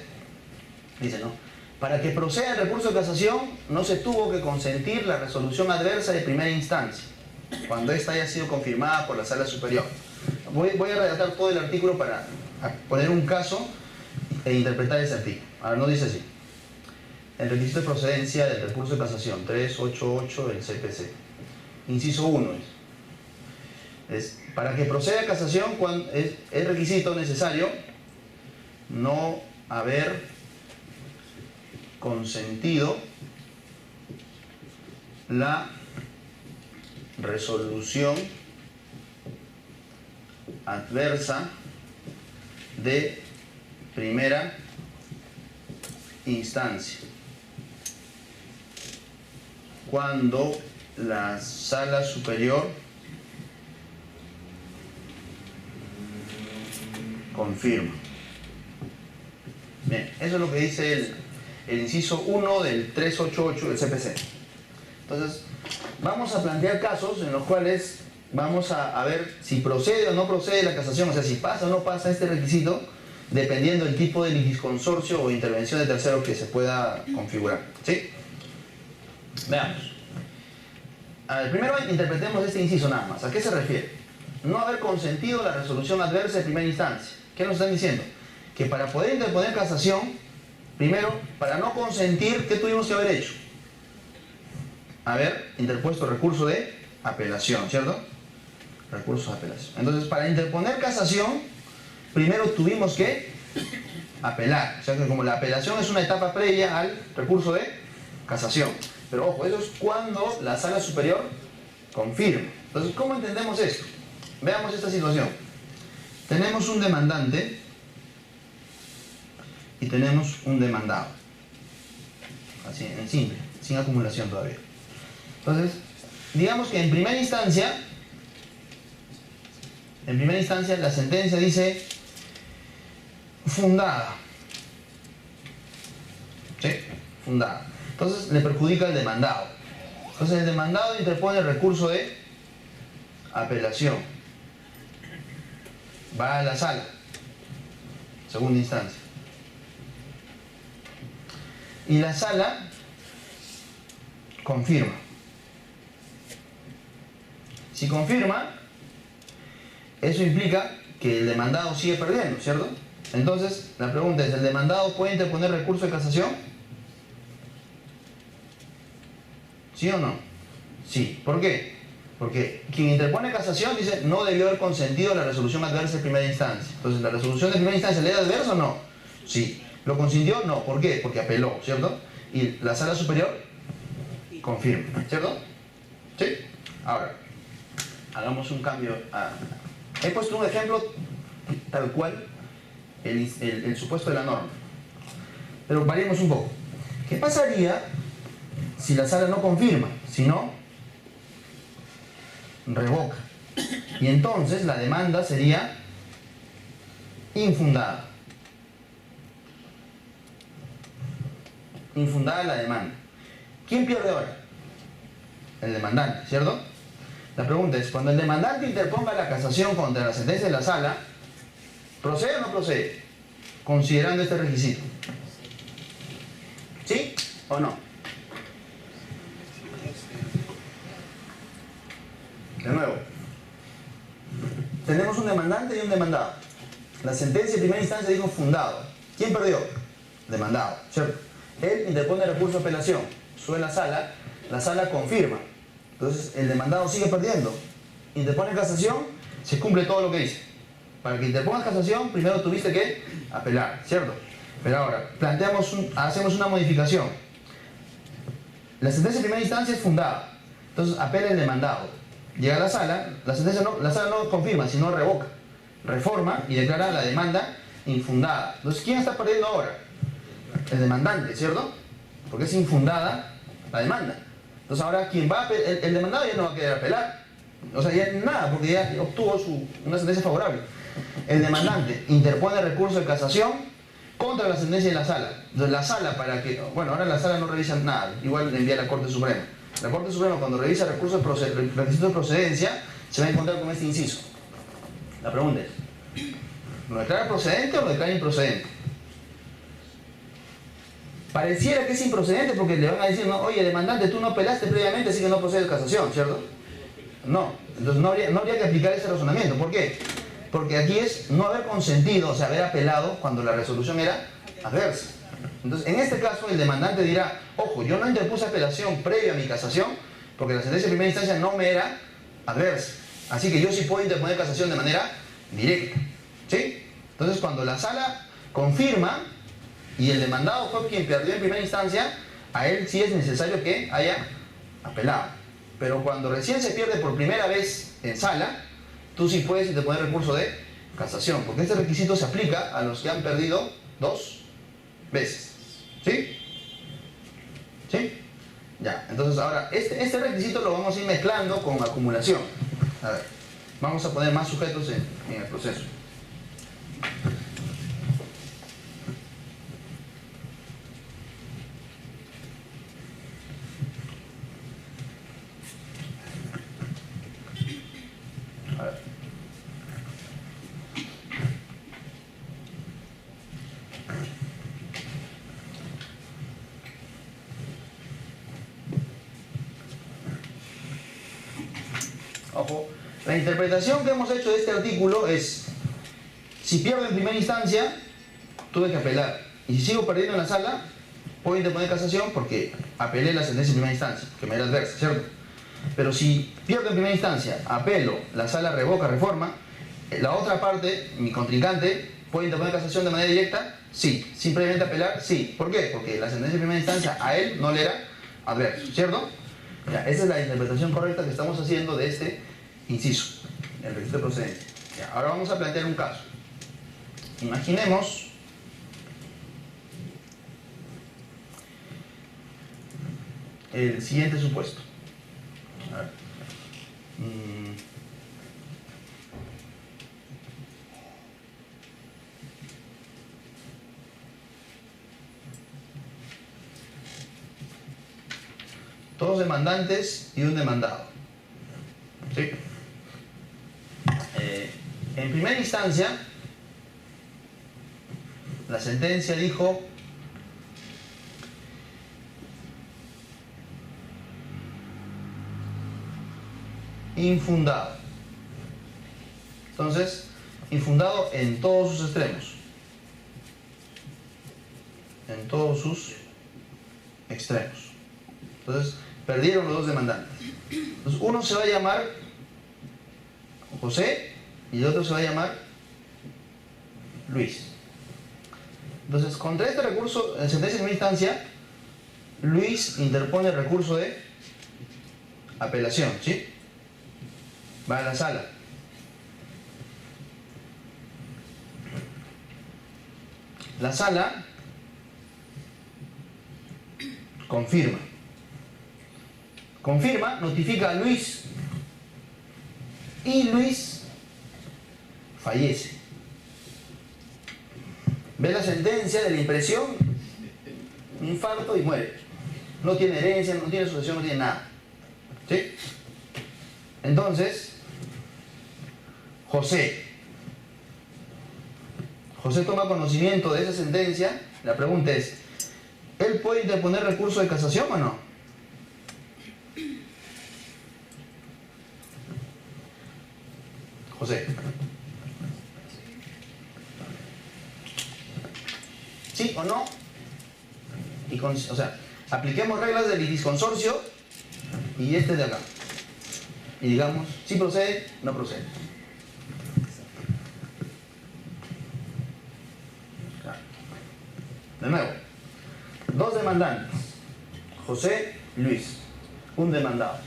Dice, ¿no? Para que proceda el recurso de casación no se tuvo que consentir la resolución adversa de primera instancia, cuando ésta haya sido confirmada por la sala superior. Voy a redactar todo el artículo para poner un caso e interpretar ese artículo. Ahora, no dice así. El requisito de procedencia del recurso de casación, 388 del CPC. Inciso 1 es para que proceda a casación es requisito necesario no haber consentido la resolución adversa de primera instancia cuando la sala superior confirma. Bien, eso es lo que dice el inciso 1 del 388 del CPC. Entonces, vamos a plantear casos en los cuales vamos a ver si procede o no procede la casación, o sea, si pasa o no pasa este requisito, dependiendo del tipo de litisconsorcio o intervención de tercero que se pueda configurar. ¿Sí? Veamos. A ver, primero interpretemos este inciso nada más. ¿A qué se refiere? No haber consentido la resolución adversa de primera instancia. ¿Qué nos están diciendo? Que para poder interponer casación, primero, para no consentir, ¿qué tuvimos que haber hecho? Haber interpuesto recurso de apelación, ¿cierto? Recurso de apelación. Entonces, para interponer casación, primero tuvimos que apelar. O sea que como la apelación es una etapa previa al recurso de casación. Pero ojo, eso es cuando la sala superior confirma. Entonces, ¿cómo entendemos esto? Veamos esta situación. Tenemos un demandante y tenemos un demandado. Así, en simple, sin acumulación todavía. Entonces, digamos que en primera instancia la sentencia dice fundada. ¿Sí? Fundada. Entonces le perjudica al demandado. Entonces el demandado interpone el recurso de apelación. Va a la sala. Segunda instancia. Y la sala confirma. Si confirma, eso implica que el demandado sigue perdiendo, ¿cierto? Entonces, la pregunta es, ¿el demandado puede interponer recurso de casación? ¿Sí o no? Sí. ¿Por qué? Porque quien interpone casación dice no debió haber consentido la resolución adversa de primera instancia. Entonces, ¿la resolución de primera instancia le da adversa o no? Sí. ¿Lo consintió? No. ¿Por qué? Porque apeló, ¿cierto? Y la sala superior confirma, ¿cierto? ¿Sí? Ahora, hagamos un cambio. He puesto un ejemplo tal cual el supuesto de la norma. Pero variemos un poco. ¿Qué pasaría si la sala no confirma? Si no, revoca. Y entonces la demanda sería infundada. Infundada la demanda. ¿Quién pierde ahora? el demandante, ¿cierto? La pregunta es, cuando el demandante interponga la casación contra la sentencia de la sala, ¿procede o no procede? Considerando este requisito. ¿Sí o no? De nuevo, tenemos un demandante y un demandado. La sentencia de primera instancia dijo fundado. ¿Quién perdió? Demandado, ¿cierto? Él interpone recurso de apelación, sube a la sala confirma. Entonces el demandado sigue perdiendo. Interpone casación, se cumple todo lo que dice. Para que interpongas casación, primero tuviste que apelar, ¿cierto? Pero ahora, hacemos una modificación. La sentencia de primera instancia es fundada. Entonces apela el demandado. Llega a la sala no confirma, sino revoca. Reforma y declara la demanda infundada. Entonces, ¿quién está perdiendo ahora? El demandante, ¿cierto? Porque es infundada la demanda. Entonces ahora quien va a el demandado ya no va a querer apelar. O sea, ya nada, porque ya obtuvo una sentencia favorable. El demandante interpone recurso de casación contra la sentencia de la sala. Entonces la sala ahora la sala no revisa nada, igual le envía a la Corte Suprema. La Corte Suprema cuando revisa requisitos de procedencia se va a encontrar con este inciso. La pregunta es, ¿lo declara procedente o lo declara improcedente? Pareciera que es improcedente porque le van a decir, no, oye, demandante, tú no apelaste previamente, así que no procede casación, ¿cierto? No, entonces no habría que aplicar ese razonamiento. ¿Por qué? Porque aquí es no haber consentido, o sea, haber apelado cuando la resolución era adversa. Entonces, en este caso, el demandante dirá, ojo, yo no interpuse apelación previa a mi casación porque la sentencia de primera instancia no me era adversa. Así que yo sí puedo interponer casación de manera directa. ¿Sí? Entonces, cuando la sala confirma y el demandado fue quien perdió en primera instancia, a él sí es necesario que haya apelado. Pero cuando recién se pierde por primera vez en sala, tú sí puedes interponer recurso de casación, porque este requisito se aplica a los que han perdido 2 veces. ¿Sí? ¿Sí? Ya, entonces ahora, este requisito lo vamos a ir mezclando con acumulación. A ver, vamos a poner más sujetos en el proceso. A ver. Ojo, la interpretación que hemos hecho de este artículo es: si pierdo en primera instancia, tuve que apelar. Y si sigo perdiendo en la sala, puedo interponer casación porque apelé la sentencia en primera instancia, que me era adversa, ¿cierto? Pero si pierdo en primera instancia, apelo, la sala revoca, reforma, la otra parte, mi contrincante, ¿puede interponer casación de manera directa? Sí. ¿Sin previamente apelar? Sí. ¿Por qué? Porque la sentencia en primera instancia a él no le era adverso, ¿cierto? Ya, esa es la interpretación correcta que estamos haciendo de este inciso, el requisito de procedencia. Ya, ahora vamos a plantear un caso. Imaginemos el siguiente supuesto. A ver. Dos demandantes y un demandado. ¿Sí? En primera instancia, la sentencia dijo infundado. Entonces, infundado en todos sus extremos. En todos sus extremos. Entonces, perdieron los dos demandantes. Entonces, uno se va a llamar José y el otro se va a llamar Luis. Entonces, contra este recurso, en sentencia en primera instancia, Luis interpone el recurso de apelación, ¿sí? Va a la sala. La sala confirma. Confirma, notifica a Luis y Luis fallece. Ve la sentencia de la impresión, infarto y muere. No tiene herencia, no tiene sucesión, no tiene nada. ¿Sí? Entonces, José toma conocimiento de esa sentencia. La pregunta es, ¿él puede interponer recurso de casación o no? José. ¿Sí o no? O sea, apliquemos reglas del litisconsorcio y este de acá. Y digamos, ¿sí procede? No procede. De nuevo, dos demandantes, José y Luis, un demandado.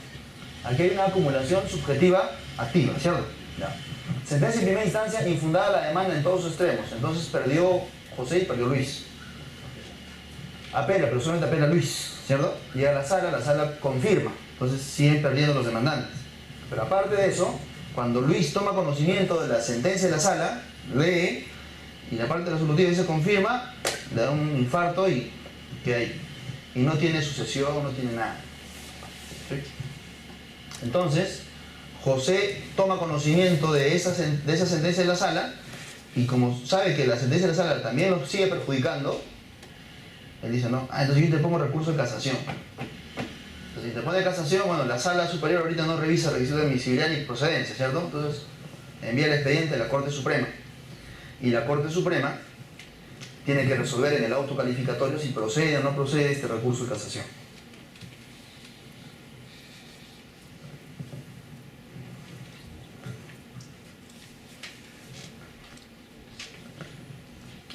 Aquí hay una acumulación subjetiva activa, ¿cierto? Ya. Sentencia en primera instancia infundada la demanda en todos sus extremos. Entonces perdió José y perdió Luis. Apela, pero solamente apela Luis, ¿cierto? Llega a la sala confirma. Entonces siguen perdiendo los demandantes. Pero aparte de eso, cuando Luis toma conocimiento de la sentencia de la sala, lee, y la parte resolutiva dice confirma, le da un infarto y queda ahí. Y no tiene sucesión, no tiene nada. ¿Sí? Entonces, José toma conocimiento de esa sentencia de la sala, y como sabe que la sentencia de la sala también lo sigue perjudicando, él dice, no, entonces yo interpongo recurso de casación. Entonces interpone casación, bueno, la sala superior ahorita no revisa requisitos de admisibilidad ni procedencia, ¿cierto? Entonces envía el expediente a la Corte Suprema. Y la Corte Suprema tiene que resolver en el auto calificatorio si procede o no procede este recurso de casación.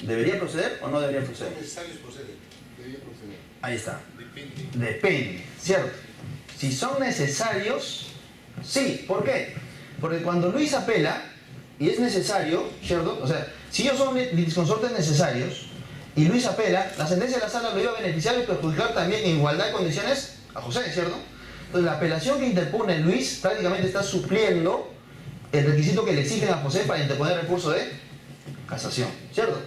¿Debería proceder o no debería proceder? Necesarios proceder. Debería proceder. Ahí está. Depende. Depende, ¿cierto? Si son necesarios, sí. ¿Por qué? Porque cuando Luis apela y es necesario, ¿cierto? O sea, si ellos son litisconsortes necesarios y Luis apela, la sentencia de la sala lo iba a beneficiar y perjudicar también en igualdad de condiciones a José, ¿cierto? Entonces la apelación que interpone Luis prácticamente está supliendo el requisito que le exigen a José para interponer recurso de casación, ¿cierto?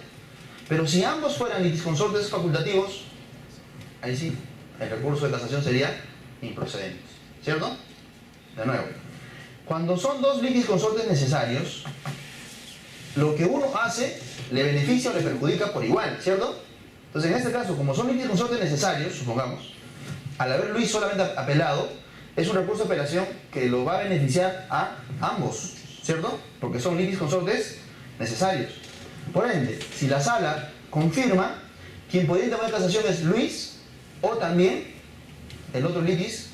Pero si ambos fueran litisconsortes facultativos, ahí sí, el recurso de casación sería improcedente, ¿cierto? De nuevo, cuando son dos litisconsortes necesarios, lo que uno hace le beneficia o le perjudica por igual, ¿cierto? Entonces en este caso, como son litisconsortes necesarios, supongamos, al haber Luis solamente apelado, es un recurso de apelación que lo va a beneficiar a ambos, ¿cierto? Porque son litisconsortes necesarios. Por ende, si la sala confirma, quien podría interponer casación es Luis o también el otro litis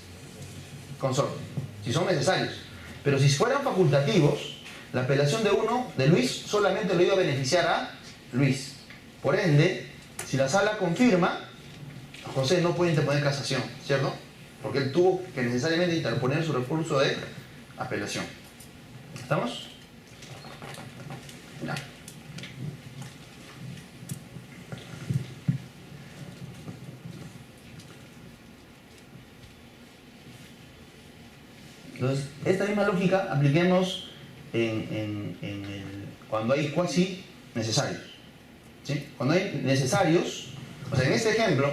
consorte, si son necesarios. Pero si fueran facultativos, la apelación de Luis solamente lo iba a beneficiar a Luis. Por ende, si la sala confirma, José no puede interponer casación, ¿cierto? Porque él tuvo que necesariamente interponer su recurso de apelación. ¿Estamos? Ya. Entonces, esta misma lógica apliquemos cuando hay cuasi necesarios, ¿sí? Cuando hay necesarios, o sea, en este ejemplo,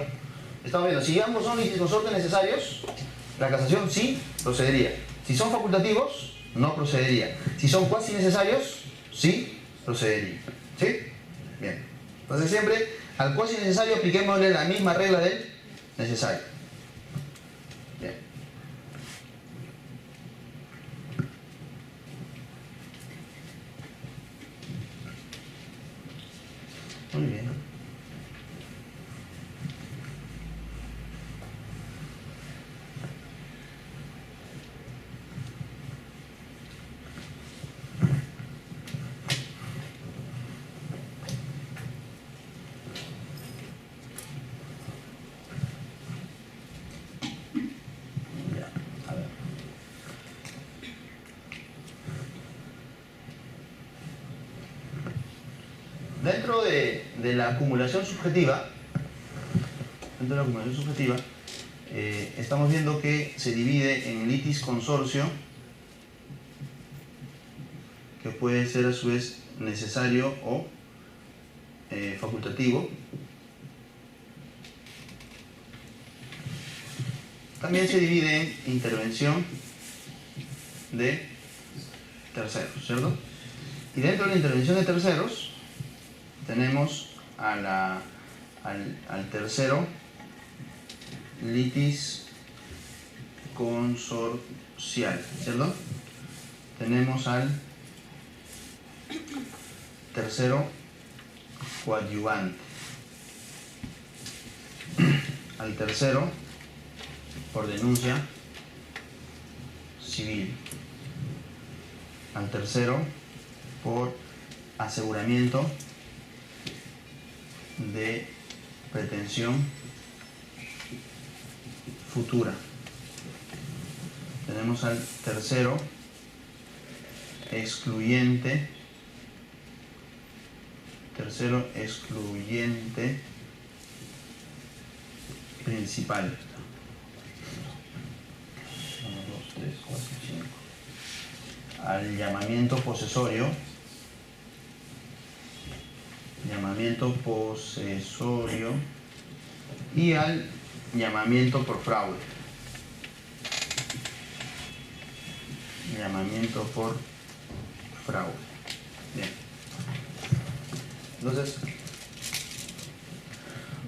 estamos viendo, si ambos son litisconsortes necesarios, la casación sí procedería. Si son facultativos, no procedería. Si son cuasi necesarios, sí procedería. ¿Sí? Bien. Entonces siempre al cuasi necesario apliquémosle la misma regla del necesario. Bien. Muy bien. Ya, a ver. Dentro de la acumulación subjetiva, estamos viendo que se divide en litis consorcio, que puede ser a su vez necesario o facultativo, también se divide en intervención de terceros, ¿cierto? Y dentro de la intervención de terceros tenemos al tercero litis consorcial, ¿cierto? Tenemos al tercero coadyuvante, al tercero por denuncia civil, al tercero por aseguramiento de pretensión futura. Tenemos al tercero excluyente, principal. 1, 2, 3, 4, 5. Al llamamiento posesorio, y al llamamiento por fraude. Bien. Entonces,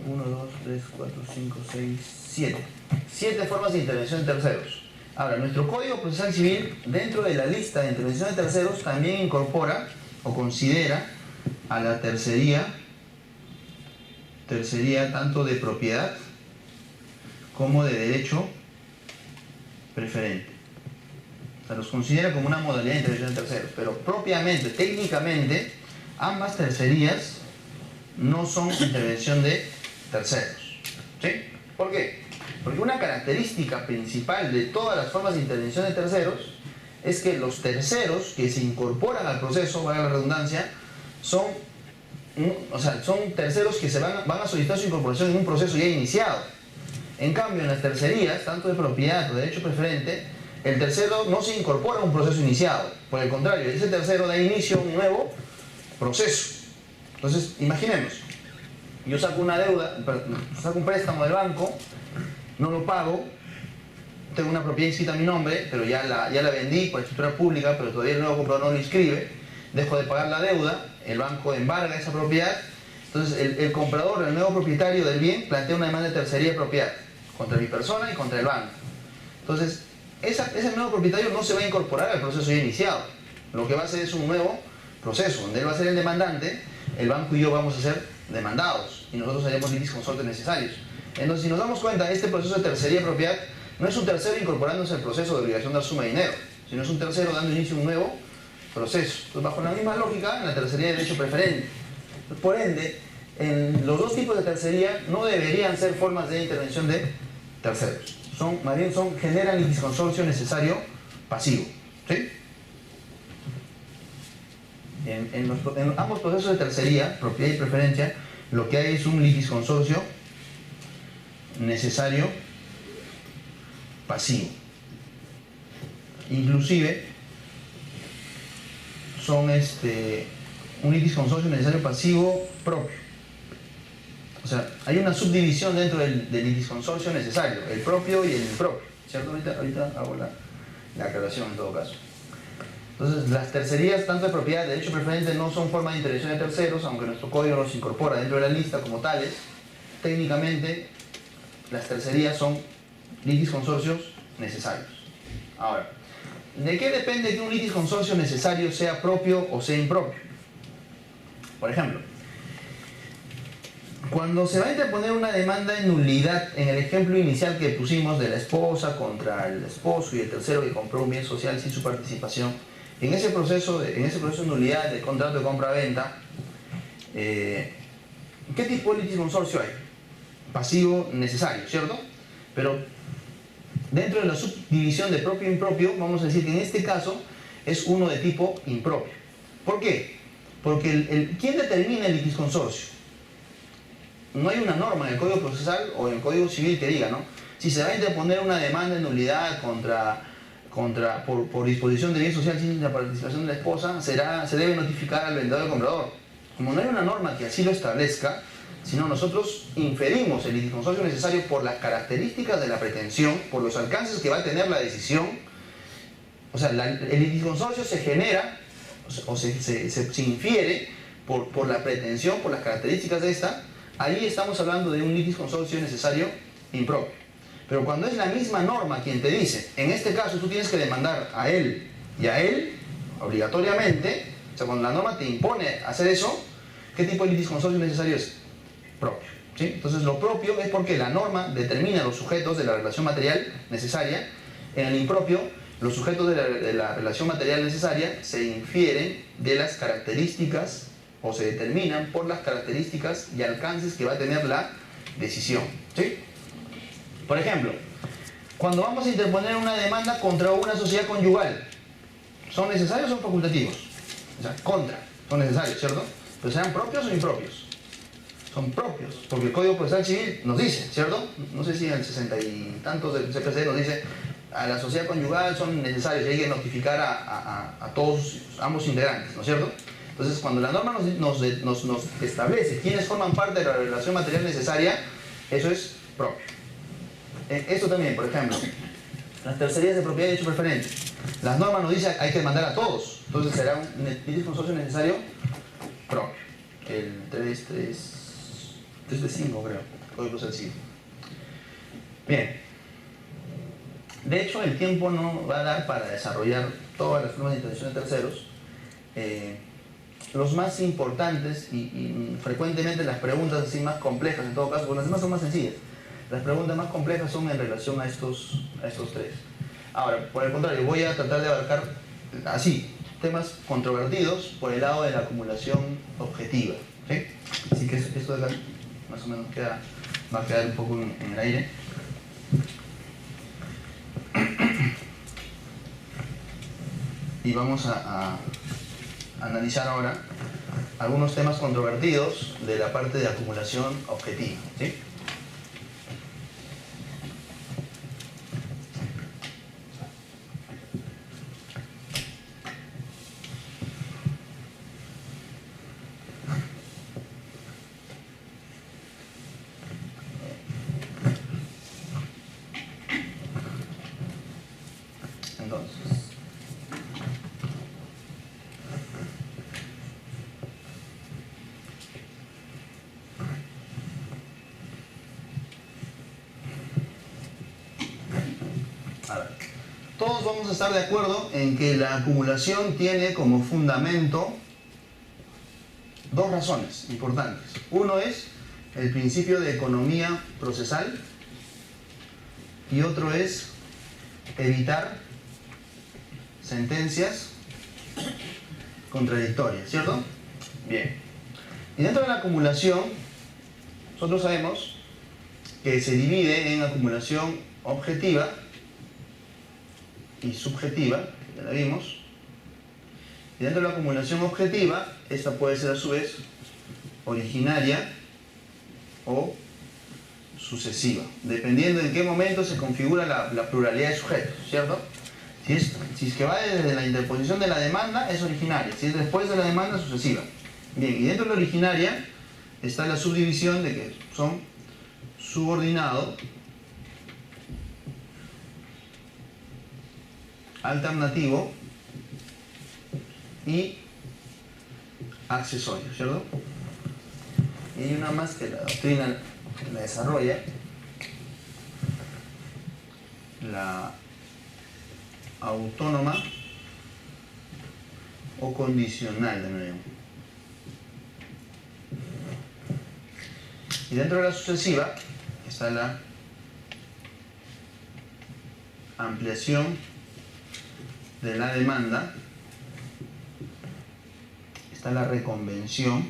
1, 2, 3, 4, 5, 6, 7. 7 formas de intervención de terceros. Ahora, nuestro Código Procesal Civil, dentro de la lista de intervención de terceros, también incorpora o considera a la tercería tanto de propiedad como de derecho preferente. O sea, los considera como una modalidad de intervención de terceros, pero propiamente, técnicamente, ambas tercerías no son intervención de terceros. ¿Sí? ¿Por qué? Porque una característica principal de todas las formas de intervención de terceros es que los terceros que se incorporan al proceso, valga la redundancia, son terceros que van a solicitar su incorporación en un proceso ya iniciado. En cambio, en las tercerías, tanto de propiedad o de derecho preferente, el tercero no se incorpora a un proceso iniciado. Por el contrario, ese tercero da inicio a un nuevo proceso. Entonces, imaginemos, yo saco una deuda, saco un préstamo del banco, no lo pago, tengo una propiedad inscrita a mi nombre, pero ya la vendí por escritura pública, pero todavía el nuevo comprador no lo inscribe, dejo de pagar la deuda, el banco embarga esa propiedad, entonces el comprador, el nuevo propietario del bien, plantea una demanda de tercería de propiedad contra mi persona y contra el banco. Entonces, ese nuevo propietario no se va a incorporar al proceso ya iniciado. Lo que va a hacer es un nuevo proceso, donde él va a ser el demandante, el banco y yo vamos a ser demandados, y nosotros haremos litis consortes necesarios. Entonces, si nos damos cuenta, este proceso de tercería de propiedad no es un tercero incorporándose al proceso de obligación de dar suma de dinero, sino es un tercero dando inicio a un nuevo proceso. Entonces, bajo la misma lógica, en la tercería de derecho preferente. Por ende, en los dos tipos de tercería no deberían ser formas de intervención de terceros. Más bien generan litisconsorcio necesario pasivo. ¿Sí? En ambos procesos de tercería, propiedad y preferencia, lo que hay es un litisconsorcio necesario pasivo. Inclusive son un litisconsorcio necesario pasivo propio. O sea, hay una subdivisión dentro del litisconsorcio necesario, el propio y el impropio, ¿cierto? Ahorita hago la aclaración en todo caso. Entonces, las tercerías, tanto de propiedad de derecho preferente, no son forma de intervención de terceros, aunque nuestro código los incorpora dentro de la lista como tales. Técnicamente, las tercerías son litisconsorcios necesarios. Ahora, ¿de qué depende que un litisconsorcio necesario sea propio o sea impropio? Por ejemplo, cuando se va a interponer una demanda de nulidad, en el ejemplo inicial que pusimos de la esposa contra el esposo y el tercero que compró un bien social sin su participación, en ese proceso de nulidad del contrato de compra-venta, ¿qué tipo de litisconsorcio hay? Pasivo necesario, ¿cierto? Pero dentro de la subdivisión de propio e impropio, vamos a decir que en este caso es uno de tipo impropio. ¿Por qué? Porque ¿quién determina el litisconsorcio? No hay una norma en el Código Procesal o en el Código Civil que diga, ¿no? Si se va a interponer una demanda de nulidad por disposición de bien social sin la participación de la esposa, se debe notificar al vendedor y al comprador. Como no hay una norma que así lo establezca, sino nosotros inferimos el litisconsorcio necesario por las características de la pretensión, por los alcances que va a tener la decisión. O sea, el litisconsorcio se genera o se infiere por la pretensión, por las características de esta. Ahí estamos hablando de un litisconsorcio necesario impropio. Pero cuando es la misma norma quien te dice, en este caso tú tienes que demandar a él y a él, obligatoriamente, o sea, cuando la norma te impone hacer eso, ¿qué tipo de litisconsorcio necesario es? Propio. ¿Sí? Entonces lo propio es porque la norma determina los sujetos de la relación material necesaria. En el impropio, los sujetos de la relación material necesaria se infieren de las características o se determinan por las características y alcances que va a tener la decisión. ¿Sí? Por ejemplo, cuando vamos a interponer una demanda contra una sociedad conyugal, ¿son necesarios o son facultativos? O sea, son necesarios, ¿cierto? Pero ¿serán propios o impropios? Son propios, porque el Código Procesal Civil nos dice, ¿cierto? No sé si en el 60 y tantos del CPC nos dice a la sociedad conyugal son necesarios y hay que notificar a todos, ambos integrantes, ¿no es cierto? Entonces, cuando la norma nos establece quiénes forman parte de la relación material necesaria, eso es propio. Esto también, por ejemplo, las tercerías de propiedad y derecho preferente. Las normas nos dicen hay que mandar a todos, entonces será un litisconsorcio necesario propio. El 3 de 5, creo, Código Procesal Civil. Bien. De hecho, el tiempo no va a dar para desarrollar todas las formas de intervención de terceros. Los más importantes y frecuentemente las preguntas así más complejas, en todo caso, porque las demás son más sencillas. Las preguntas más complejas son en relación a estos tres. Ahora, por el contrario, voy a tratar de abarcar así temas controvertidos por el lado de la acumulación objetiva. ¿Sí? Así que esto de acá más o menos va a quedar un poco en el aire. Y vamos a analizar ahora algunos temas controvertidos de la parte de acumulación objetiva. ¿Sí? Todos vamos a estar de acuerdo en que la acumulación tiene como fundamento dos razones importantes. Uno es el principio de economía procesal y otro es evitar sentencias contradictorias, ¿cierto? Bien. Y dentro de la acumulación, nosotros sabemos que se divide en acumulación objetiva y subjetiva, ya la vimos. Y dentro de la acumulación objetiva, esta puede ser a su vez originaria o sucesiva, dependiendo en qué momento se configura la pluralidad de sujetos, ¿cierto? Si es que va desde la interposición de la demanda, es originaria. Si es después de la demanda, es sucesiva. Bien, y dentro de la originaria está la subdivisión de que son subordinado, alternativo y accesorio, ¿cierto? Y hay una más que la doctrina la desarrolla, la autónoma o condicional de nuevo. Y dentro de la sucesiva está la ampliación de la demanda, está la reconvención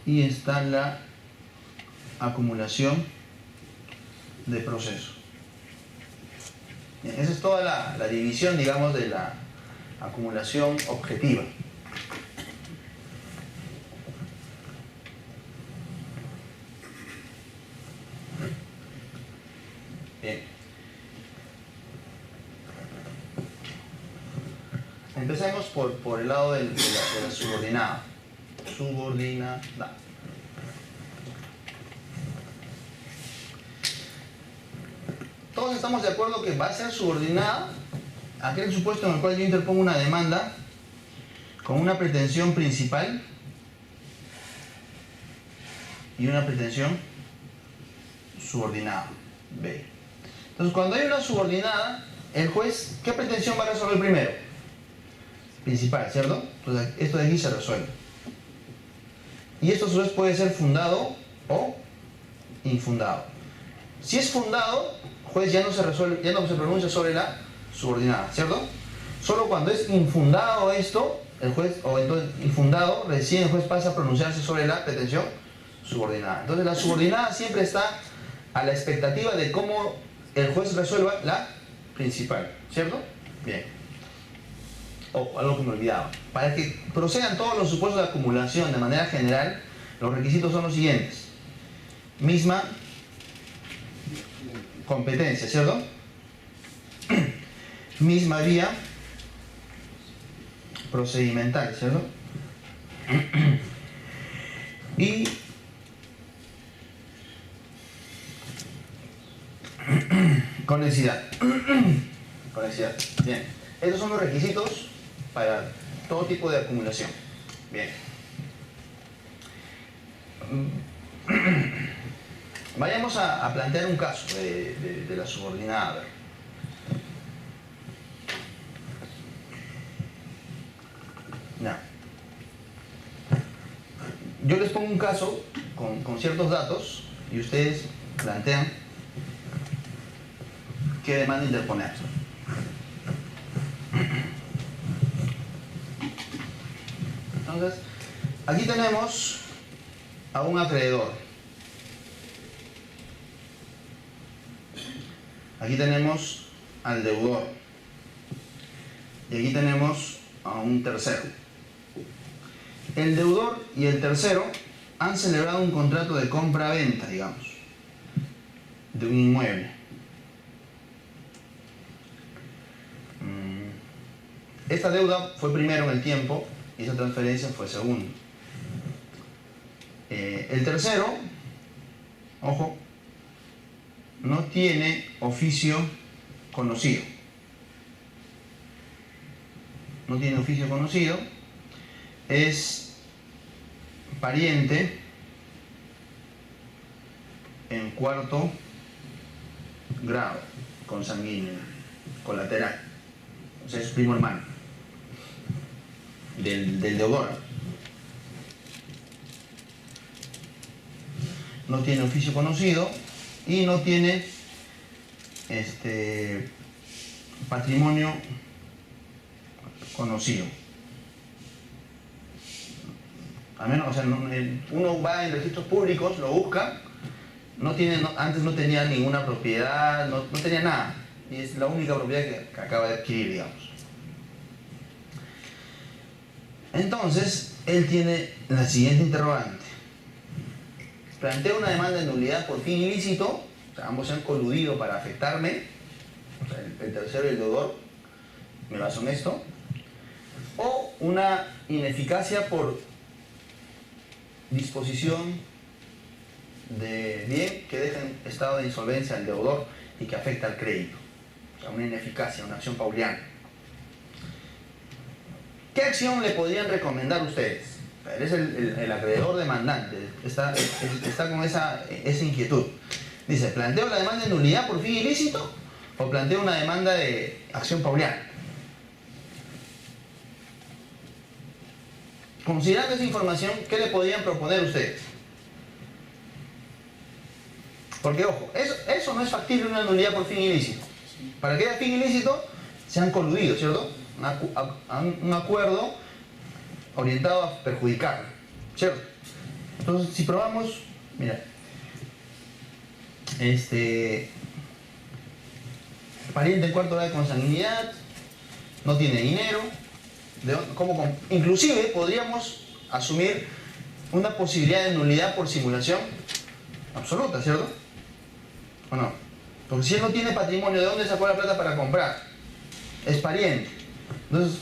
y está la acumulación de proceso. Bien, esa es toda la división, digamos, de la acumulación objetiva. Bien. Empecemos por el lado de la subordinada. subordinada. Todos estamos de acuerdo que va a ser subordinada a aquel supuesto en el cual yo interpongo una demanda con una pretensión principal y una pretensión subordinada, B. Entonces, cuando hay una subordinada, el juez, ¿qué pretensión va a resolver primero? Principal, ¿cierto? Entonces, esto de aquí se resuelve. Y esto a su vez puede ser fundado o infundado. Si es fundado, el juez ya no se resuelve, ya no se pronuncia sobre la subordinada, ¿cierto? Solo cuando es infundado esto, el juez, o entonces infundado, recién el juez pasa a pronunciarse sobre la pretensión subordinada. Entonces la subordinada siempre está a la expectativa de cómo el juez resuelva la principal, ¿cierto? Bien. Algo que me olvidaba. Para que procedan todos los supuestos de acumulación de manera general, los requisitos son los siguientes. Misma competencia, ¿cierto? Misma vía procedimental, ¿cierto? Y conexidad. Conexidad. Bien. Estos son los requisitos para todo tipo de acumulación. Bien. Vayamos a plantear un caso de la subordinada. A ver. Ya. Yo les pongo un caso con ciertos datos y ustedes plantean qué demanda interponer. Entonces, aquí tenemos a un acreedor. Aquí tenemos al deudor. Y aquí tenemos a un tercero. El deudor y el tercero han celebrado un contrato de compra-venta, digamos, de un inmueble. Esta deuda fue primero en el tiempo y esa transferencia fue segundo. El tercero, ojo, no tiene oficio conocido. No tiene oficio conocido. Es pariente en cuarto grado, consanguíneo, colateral. O sea, es primo hermano del deudor. No tiene oficio conocido y no tiene patrimonio conocido. A menos, o sea, uno va en registros públicos, lo busca, antes no tenía ninguna propiedad, no tenía nada. Y es la única propiedad que acaba de adquirir, digamos. Entonces, él tiene la siguiente interrogante. Plantea una demanda de nulidad por fin ilícito, o sea, ambos se han coludido para afectarme, o sea, el tercero y el deudor, me baso en esto, o una ineficacia por disposición de bien que deja en estado de insolvencia al deudor y que afecta al crédito. O sea, una ineficacia, una acción pauliana. ¿Qué acción le podrían recomendar ustedes? Él es el acreedor demandante, está con esa inquietud. Dice, ¿planteo la demanda de nulidad por fin ilícito o planteo una demanda de acción pauliana? Considerando esa información, ¿qué le podrían proponer ustedes? Porque, ojo, eso no es factible una nulidad por fin ilícito. Para que haya fin ilícito, se han coludido, ¿cierto? Un acuerdo orientado a perjudicarlo, ¿cierto? Entonces, si probamos, mira, pariente en cuarto grado de consanguinidad, no tiene dinero, inclusive podríamos asumir una posibilidad de nulidad por simulación absoluta, ¿cierto? ¿O no? Porque si él no tiene patrimonio, ¿de dónde sacó la plata para comprar? Es pariente. Entonces,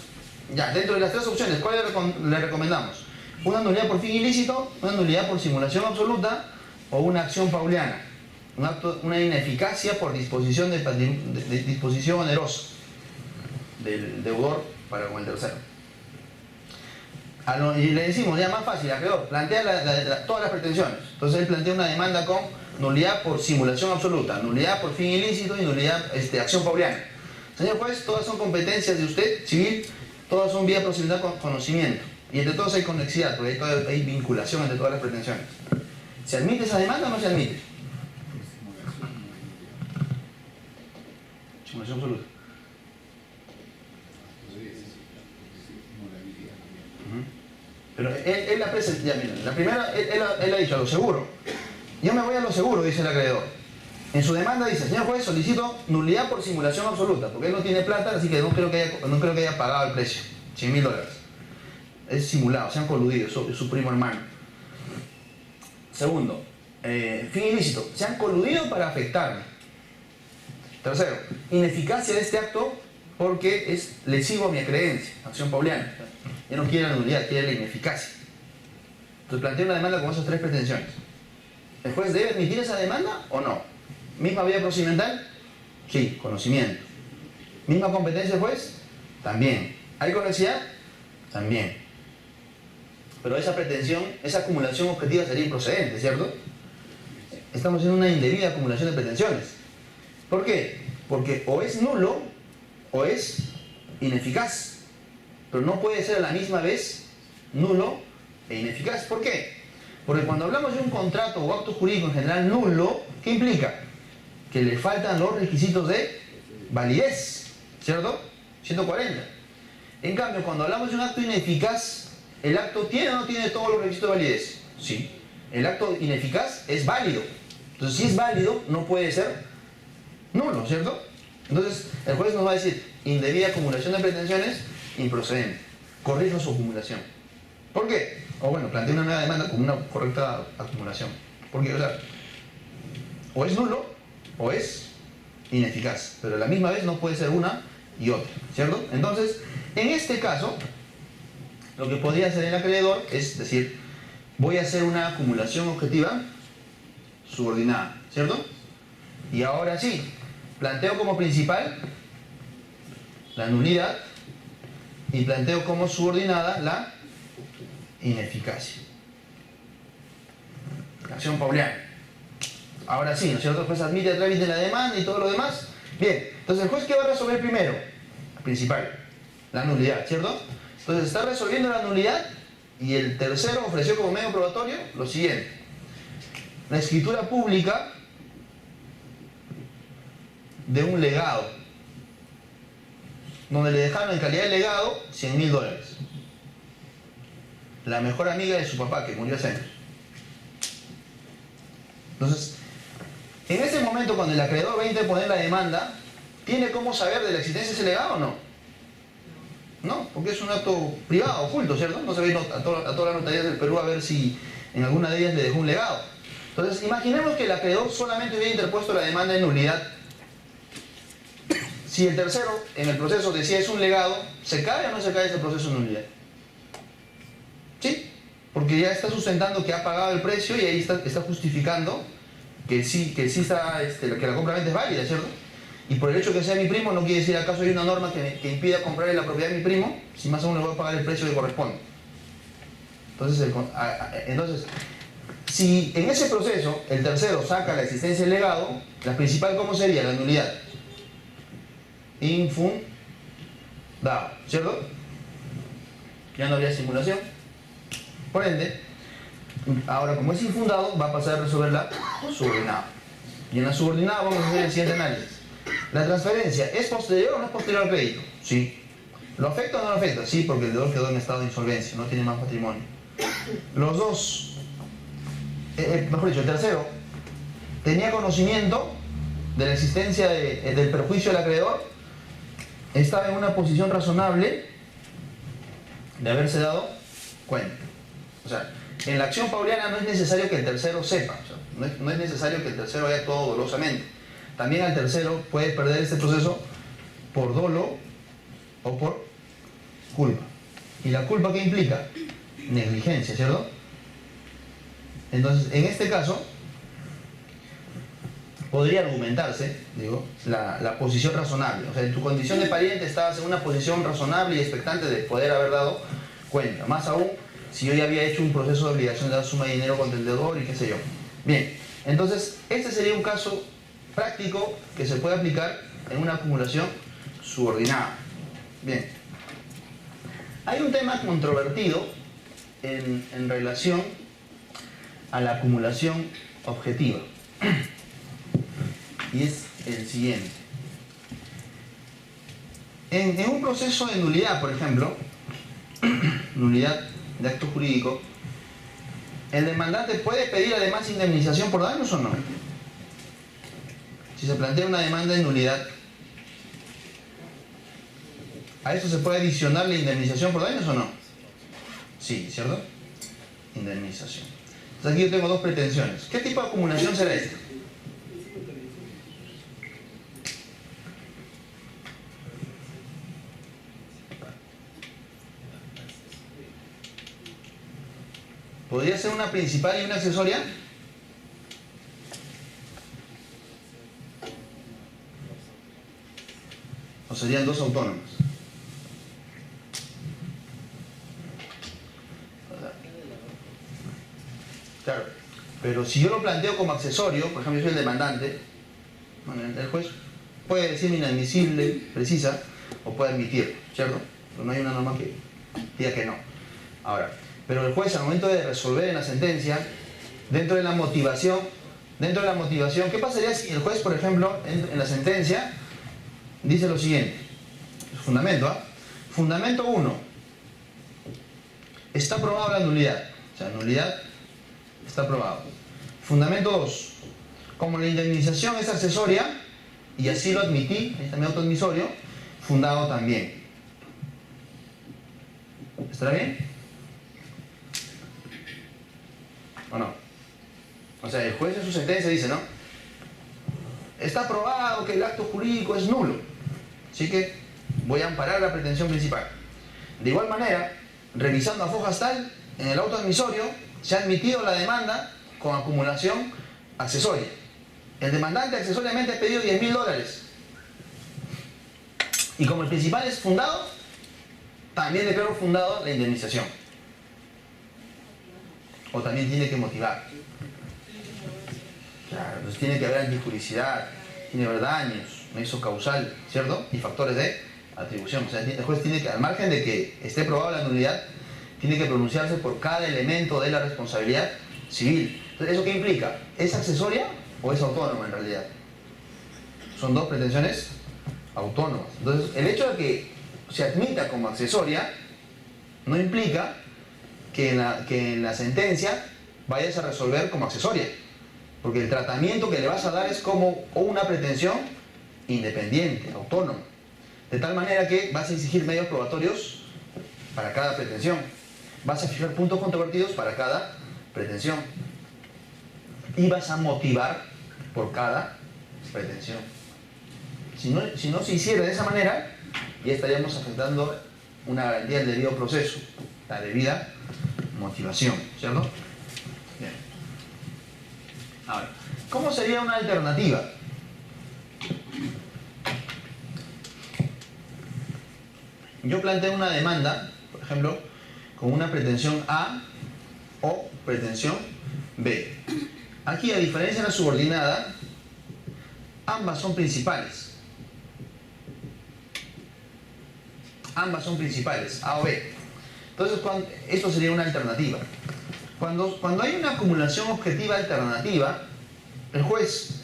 ya, dentro de las tres opciones, ¿cuál le recomendamos? Una nulidad por fin ilícito, una nulidad por simulación absoluta o una acción pauliana. Una ineficacia por disposición de disposición onerosa del deudor para con el tercero. Y le decimos, ya más fácil, acreedor, plantea todas las pretensiones. Entonces él plantea una demanda con nulidad por simulación absoluta, nulidad por fin ilícito y nulidad acción pauliana. Señor juez, todas son competencias de usted, civil, todas son vía procedimental con conocimiento. Y entre todos hay conexidad, porque hay vinculación entre todas las pretensiones. ¿Se admite esa demanda o no se admite? Simulación absoluta. Pero él la presenta, ya miren, la primera, él ha dicho a lo seguro. Yo me voy a lo seguro, dice el acreedor. En su demanda dice, señor juez, solicito nulidad por simulación absoluta, porque él no tiene plata, así que no creo que haya pagado el precio, $100.000. Es simulado, se han coludido, es su primo hermano. Segundo, fin ilícito, se han coludido para afectarme. Tercero, ineficacia de este acto porque es lesivo a mi creencia, acción pauliana. Ya no quiere la nulidad, quiere la ineficacia. Entonces plantea una demanda con esas tres pretensiones. ¿El juez debe admitir esa demanda o no? ¿Misma vía procedimental? Sí, conocimiento. ¿Misma competencia del juez? También. ¿Hay conexidad? También. Pero esa pretensión, esa acumulación objetiva sería improcedente, ¿cierto? Estamos en una indebida acumulación de pretensiones. ¿Por qué? Porque o es nulo o es ineficaz. Pero no puede ser a la misma vez nulo e ineficaz. ¿Por qué? Porque cuando hablamos de un contrato o acto jurídico en general nulo, ¿qué implica? Que le faltan los requisitos de validez, ¿cierto? 140. En cambio, cuando hablamos de un acto ineficaz, ¿el acto tiene o no tiene todos los requisitos de validez? Sí. El acto ineficaz es válido. Entonces, si es válido, no puede ser nulo, ¿cierto? Entonces, el juez nos va a decir, indebida acumulación de pretensiones, improcedente. Corrija su acumulación. ¿Por qué? O bueno, plantea una nueva demanda con una correcta acumulación. Porque, o sea, o es nulo o es ineficaz. Pero a la misma vez no puede ser una y otra, ¿cierto? Entonces, en este caso, lo que podría hacer el acreedor es decir, voy a hacer una acumulación objetiva subordinada, ¿cierto? Y ahora sí, planteo como principal la nulidad y planteo como subordinada la ineficacia. Acción pauliana. Ahora sí, ¿no es cierto? El juez admite a través de la demanda y todo lo demás. Bien, entonces el juez, ¿qué va a resolver primero? Principal, la nulidad, ¿cierto? Entonces está resolviendo la nulidad y el tercero ofreció como medio probatorio lo siguiente. La escritura pública de un legado, donde le dejaron en calidad de legado $100.000. La mejor amiga de su papá, que murió hace años. Entonces, en ese momento, cuando el acreedor va a interponer la demanda, ¿tiene cómo saber de la existencia de ese legado o no? No, porque es un acto privado, oculto, ¿cierto? No se ve a todas las notarías del Perú a ver si en alguna de ellas le dejó un legado. Entonces, imaginemos que el acreedor solamente hubiera interpuesto la demanda de nulidad. Si el tercero, en el proceso, decía es un legado, ¿se cae o no se cae ese proceso de nulidad? Sí, porque ya está sustentando que ha pagado el precio y ahí está justificando que sí está, que la compra-venta es válida, ¿cierto? Y por el hecho de que sea mi primo, no quiere decir acaso hay una norma que impida comprarle la propiedad de mi primo, si más aún le voy a pagar el precio que corresponde. Entonces, si en ese proceso el tercero saca la existencia del legado, la principal, ¿cómo sería? La nulidad. Infundado, ¿cierto? Ya no habría simulación. Por ende, ahora como es infundado, va a pasar a resolver la subordinada. Y en la subordinada vamos a hacer el siguiente análisis. ¿La transferencia es posterior o no es posterior al crédito? Sí. ¿Lo afecta o no lo afecta? Sí, porque el deudor quedó en estado de insolvencia, no tiene más patrimonio. Los dos, mejor dicho, el tercero, tenía conocimiento de la existencia del perjuicio del acreedor, estaba en una posición razonable de haberse dado cuenta. O sea, en la acción pauliana no es necesario que el tercero sepa, o sea, no es necesario que el tercero haya todo dolosamente. También al tercero puede perder este proceso por dolo o por culpa. ¿Y la culpa qué implica? negligencia, ¿cierto? Entonces, en este caso, podría argumentarse, digo, la posición razonable. O sea, en tu condición de pariente estabas en una posición razonable y expectante de poder haber dado cuenta. Más aún, si yo ya había hecho un proceso de obligación de dar suma de dinero contra el deudor y qué sé yo. Bien, entonces, este sería un caso práctico que se puede aplicar en una acumulación subordinada. Bien. Hay un tema controvertido en relación a la acumulación objetiva. Y es el siguiente. En un proceso de nulidad, por ejemplo, nulidad de acto jurídico, ¿el demandante puede pedir además indemnización por daños o no? Si se plantea una demanda de nulidad, ¿a eso se puede adicionar la indemnización por daños o no? Sí, ¿cierto? Indemnización. Entonces aquí yo tengo dos pretensiones. ¿Qué tipo de acumulación será esta? ¿Podría ser una principal y una accesoria? ¿O serían dos autónomas? Claro, pero si yo lo planteo como accesorio, por ejemplo, yo soy el demandante, bueno, el juez puede decirme inadmisible, precisa, o puede admitir, ¿cierto? Pero no hay una norma que diga que no. Ahora, pero el juez al momento de resolver en la sentencia, dentro de la motivación, ¿qué pasaría si el juez, por ejemplo, en la sentencia dice lo siguiente? Fundamento, ¿ah? Fundamento 1. Está aprobada la nulidad. O sea, nulidad está aprobado. Fundamento 2. Como la indemnización es accesoria, y así lo admití, ahí está mi autoadmisorio, fundado también. ¿Estará bien? ¿O no? O sea, el juez en su sentencia dice, ¿no? Está aprobado que el acto jurídico es nulo. Así que voy a amparar la pretensión principal. De igual manera, revisando a fojas tal, en el auto admisorio se ha admitido la demanda con acumulación accesoria. El demandante accesoriamente ha pedido $10.000. Y como el principal es fundado, también declaro fundado la indemnización. O también tiene que motivar. Claro, entonces tiene que haber antijuricidad, tiene que haber daños, nexo causal, ¿cierto? Y factores de atribución. O sea, el juez tiene que, al margen de que esté probada la nulidad, tiene que pronunciarse por cada elemento de la responsabilidad civil. Entonces, ¿eso qué implica? ¿Es accesoria o es autónoma en realidad? Son dos pretensiones autónomas. Entonces, el hecho de que se admita como accesoria no implica que en la sentencia vayas a resolver como accesoria. Porque el tratamiento que le vas a dar es como una pretensión independiente, autónoma. De tal manera que vas a exigir medios probatorios para cada pretensión. Vas a fijar puntos controvertidos para cada pretensión. Y vas a motivar por cada pretensión. Si no se hiciera de esa manera, ya estaríamos afectando una garantía del debido proceso, la debida motivación, ¿cierto? Bien. Ahora, ¿cómo sería una alternativa? Yo planteo una demanda, por ejemplo, con una pretensión A o pretensión B. Aquí, a diferencia de la subordinada, ambas son principales. Ambas son principales, A o B. Entonces, esto sería una alternativa. Cuando hay una acumulación objetiva alternativa, el juez,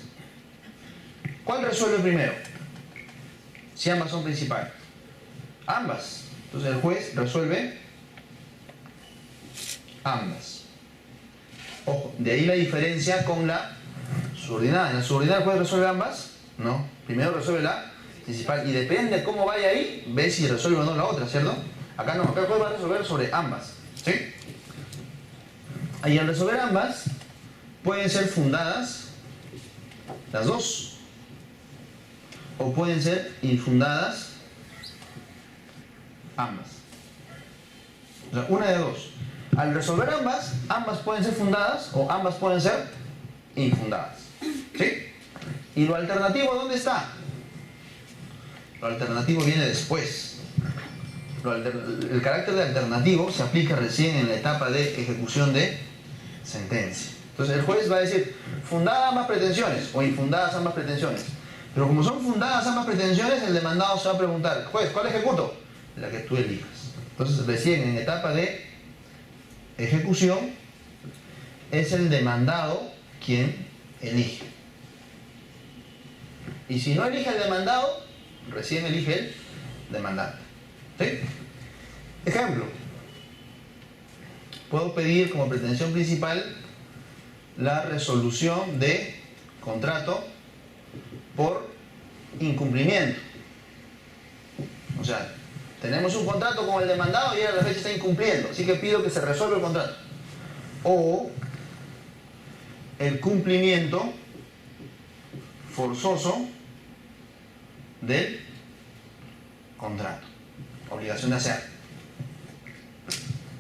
¿cuál resuelve primero? Si ambas son principales. Ambas. Entonces el juez resuelve ambas. Ojo, de ahí la diferencia con la subordinada. ¿En la subordinada el juez resuelve ambas? No. Primero resuelve la principal. Y depende de cómo vaya ahí, ve si resuelve o no la otra, ¿cierto? Acá no, acá el juez va a resolver sobre ambas. ¿Sí? Y al resolver ambas, pueden ser fundadas las dos. O pueden ser infundadas ambas. O sea, una de dos. Al resolver ambas pueden ser fundadas o ambas pueden ser infundadas. ¿Sí? ¿Y lo alternativo dónde está? Lo alternativo viene después. El carácter de alternativo se aplica recién en la etapa de ejecución de sentencia. Entonces el juez va a decir, fundadas ambas pretensiones o infundadas ambas pretensiones. Pero como son fundadas ambas pretensiones, el demandado se va a preguntar, juez, ¿cuál ejecuto? La que tú elijas. Entonces recién en etapa de ejecución es el demandado quien elige. Y si no elige el demandado, recién elige el demandante. ¿Sí? Ejemplo. Puedo pedir como pretensión principal la resolución de contrato por incumplimiento. O sea, tenemos un contrato con el demandado y a la fecha está incumpliendo, así que pido que se resuelva el contrato. O el cumplimiento forzoso del contrato, obligación de hacer.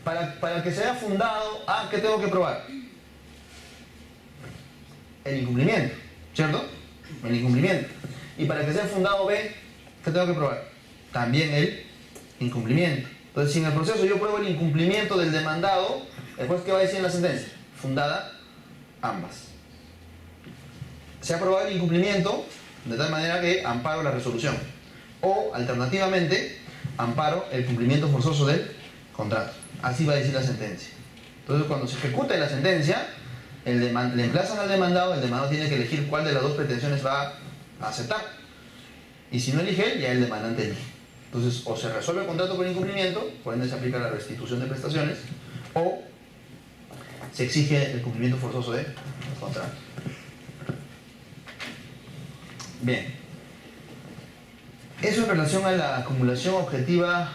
Para que sea fundado, ¿qué tengo que probar? El incumplimiento, ¿cierto? El incumplimiento. Y para que sea fundado B, ¿qué tengo que probar? También el incumplimiento. Entonces, si en el proceso yo pruebo el incumplimiento del demandado, después, ¿qué va a decir en la sentencia? Fundada ambas. Se ha probado el incumplimiento de tal manera que amparo la resolución. O, alternativamente, amparo el cumplimiento forzoso del contrato. Así va a decir la sentencia. Entonces, cuando se ejecute la sentencia, le emplazan al demandado, el demandado tiene que elegir cuál de las dos pretensiones va a aceptar. Y si no elige él, ya el demandante elige. Entonces, o se resuelve el contrato por incumplimiento, por ende se aplica la restitución de prestaciones, o se exige el cumplimiento forzoso del contrato. Bien. Eso en relación a la acumulación objetiva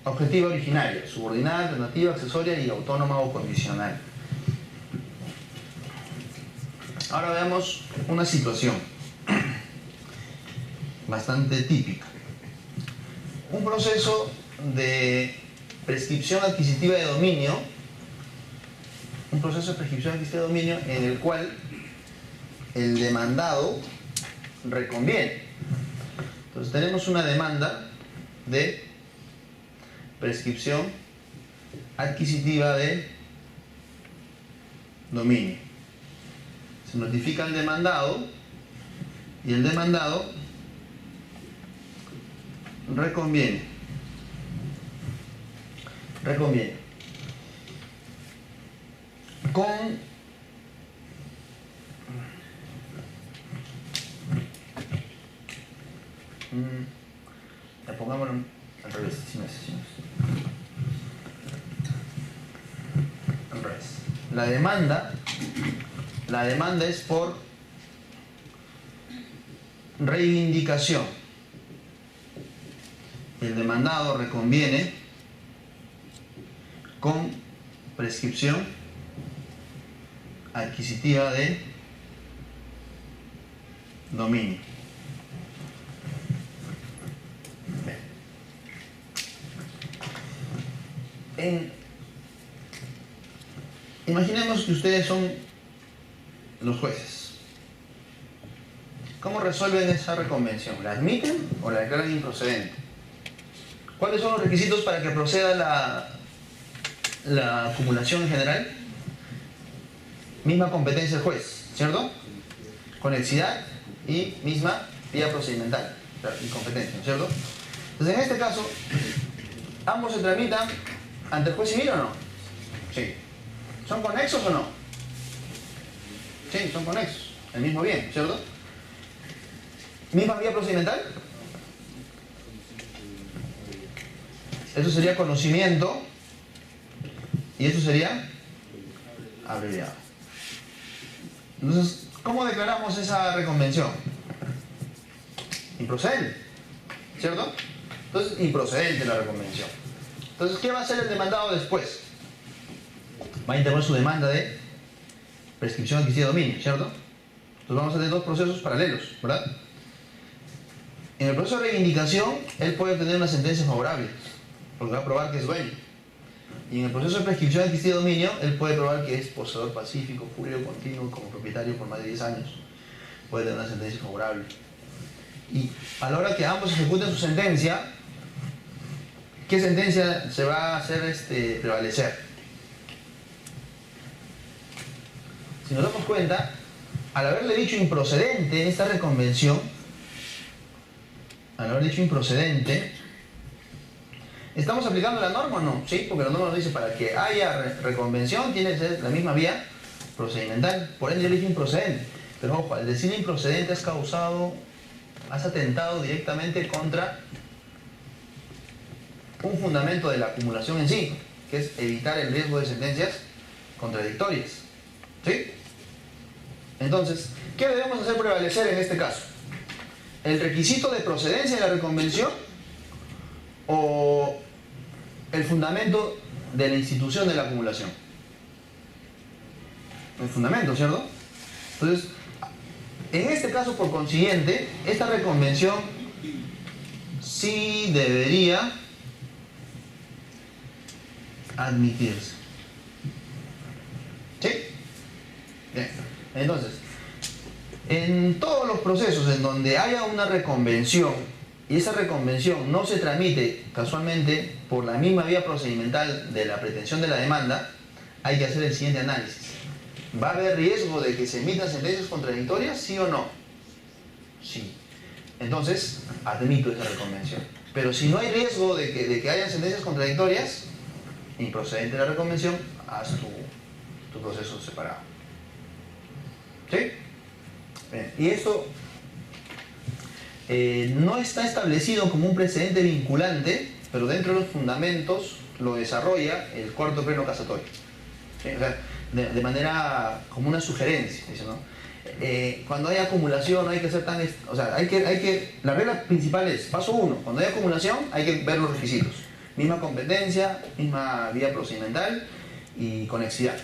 originaria, subordinada, alternativa, accesoria y autónoma o condicional. Ahora veamos una situación bastante típica. Un proceso de prescripción adquisitiva de dominio, en el cual el demandado reconviene. Entonces tenemos una demanda de prescripción adquisitiva de dominio. Se notifica al demandado y el demandado reconviene. Con pongámoslo al revés, al revés. La demanda es por reivindicación. El demandado reconviene con prescripción adquisitiva de dominio. Imaginemos que ustedes son los jueces. ¿Cómo resuelven esa reconvención? ¿La admiten o la declaran improcedente? ¿Cuáles son los requisitos para que proceda la acumulación en general? Misma competencia del juez, ¿cierto? Conexidad y misma vía procedimental y competencia, ¿no es cierto? Entonces, en este caso, ambos se tramitan ante el juez civil o no. Sí. ¿Son conexos o no? Sí, son conexos. El mismo bien, ¿cierto? ¿Misma vía procedimental? Eso sería conocimiento y eso sería abreviado. Entonces, ¿cómo declaramos esa reconvención? Improcedente, ¿cierto? Entonces, improcedente la reconvención. Entonces, ¿qué va a hacer el demandado después? Va a interponer su demanda de prescripción adquisitiva de dominio, ¿cierto? Entonces vamos a tener dos procesos paralelos, ¿verdad? En el proceso de reivindicación, él puede obtener una sentencia favorable, porque va a probar que es dueño. Y en el proceso de prescripción de existir dominio, él puede probar que es poseedor pacífico, jurídico, continuo, como propietario por más de 10 años. Puede tener una sentencia favorable. Y a la hora que ambos ejecuten su sentencia, ¿qué sentencia se va a hacer prevalecer? Si nos damos cuenta, al haberle dicho improcedente esta reconvención, ¿estamos aplicando la norma o no? Sí, porque la norma nos dice para que haya reconvención tiene que ser la misma vía procedimental. Por ende yo le dije improcedente. Pero ojo, al decir improcedente has atentado directamente contra un fundamento de la acumulación en sí, que es evitar el riesgo de sentencias contradictorias. ¿Sí? Entonces, ¿qué debemos hacer prevalecer en este caso? ¿El requisito de procedencia de la reconvención o el fundamento de la institución de la acumulación? El fundamento, ¿cierto? Entonces, en este caso, por consiguiente, esta reconvención sí debería admitirse. ¿Sí? Bien. Entonces, en todos los procesos en donde haya una reconvención y esa reconvención no se tramite casualmente por la misma vía procedimental de la pretensión de la demanda, hay que hacer el siguiente análisis. ¿Va a haber riesgo de que se emitan sentencias contradictorias? ¿Sí o no? Sí. Entonces, admito esa reconvención. Pero si no hay riesgo de que hayan sentencias contradictorias, improcedente la reconvención, haz tu proceso separado. ¿Sí? Bien. Y esto no está establecido como un precedente vinculante, pero dentro de los fundamentos lo desarrolla el cuarto pleno casatorio. ¿Sí? O sea, de manera como una sugerencia, dice, ¿no? Cuando hay acumulación no hay que ser tan... O sea, la regla principal es, paso 1, cuando hay acumulación hay que ver los requisitos. Misma competencia, misma vía procedimental y conexidad.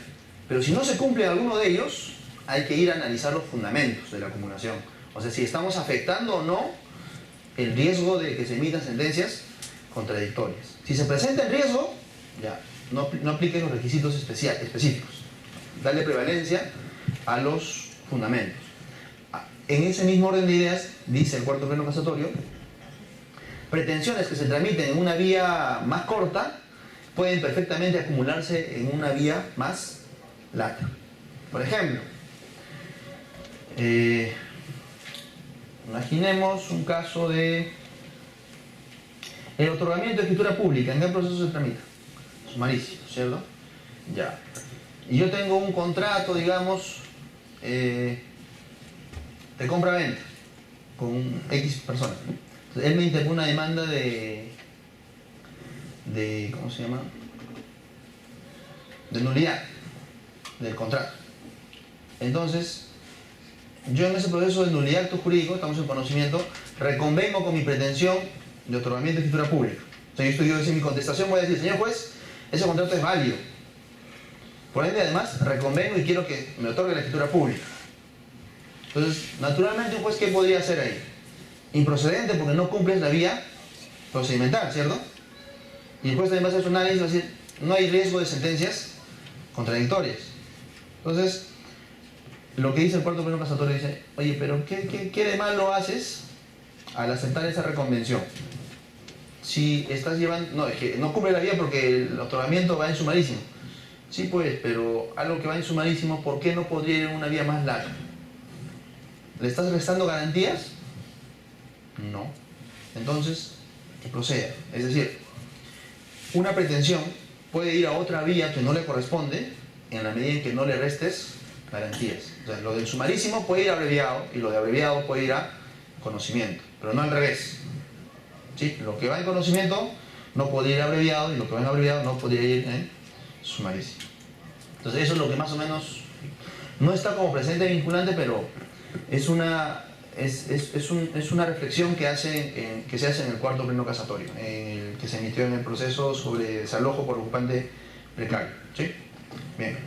Pero si no se cumple alguno de ellos, hay que ir a analizar los fundamentos de la acumulación. O sea, si estamos afectando o no el riesgo de que se emitan sentencias contradictorias. Si se presenta el riesgo, ya, no apliquen los requisitos específicos. Darle prevalencia a los fundamentos. En ese mismo orden de ideas, dice el cuarto pleno casatorio, pretensiones que se tramiten en una vía más corta pueden perfectamente acumularse en una vía más larga. Por ejemplo, imaginemos un caso de el otorgamiento de escritura pública. ¿En qué proceso se tramita? Sumarísimo, ¿cierto? Ya. Y yo tengo un contrato, digamos, de compra-venta con X personas. Entonces, él me interpone una demanda de ¿cómo se llama? De nulidad del contrato. Entonces, yo en ese proceso de nulidad de acto jurídico, estamos en conocimiento, reconvengo con mi pretensión de otorgamiento de escritura pública. O sea, yo en mi contestación voy a decir, señor juez, ese contrato es válido. Por ende, además, reconvengo y quiero que me otorgue la escritura pública. Entonces, naturalmente, un juez, ¿qué podría hacer ahí? Improcedente porque no cumples la vía procedimental, ¿cierto? Y el juez también va a hacer su análisis y va a decir, no hay riesgo de sentencias contradictorias. Entonces, lo que dice el cuarto pleno casatorio dice, oye, pero ¿qué de malo haces al aceptar esa reconvención? Si estás llevando... No, es que no cumple la vía porque el otorgamiento va en sumarísimo. Sí, pues, pero algo que va en sumarísimo, ¿por qué no podría ir en una vía más larga? ¿Le estás restando garantías? No. Entonces, que proceda. Es decir, una pretensión puede ir a otra vía que no le corresponde en la medida en que no le restes garantías. O sea, lo del sumarísimo puede ir abreviado y lo de abreviado puede ir a conocimiento, pero no al revés. ¿Sí? Lo que va en conocimiento no podría ir abreviado y lo que va en abreviado no podría ir en sumarísimo. Entonces eso es lo que más o menos no está como presente vinculante, pero es una reflexión que se hace en el cuarto pleno casatorio, que se emitió en el proceso sobre desalojo por ocupante precario. ¿Sí? Bien.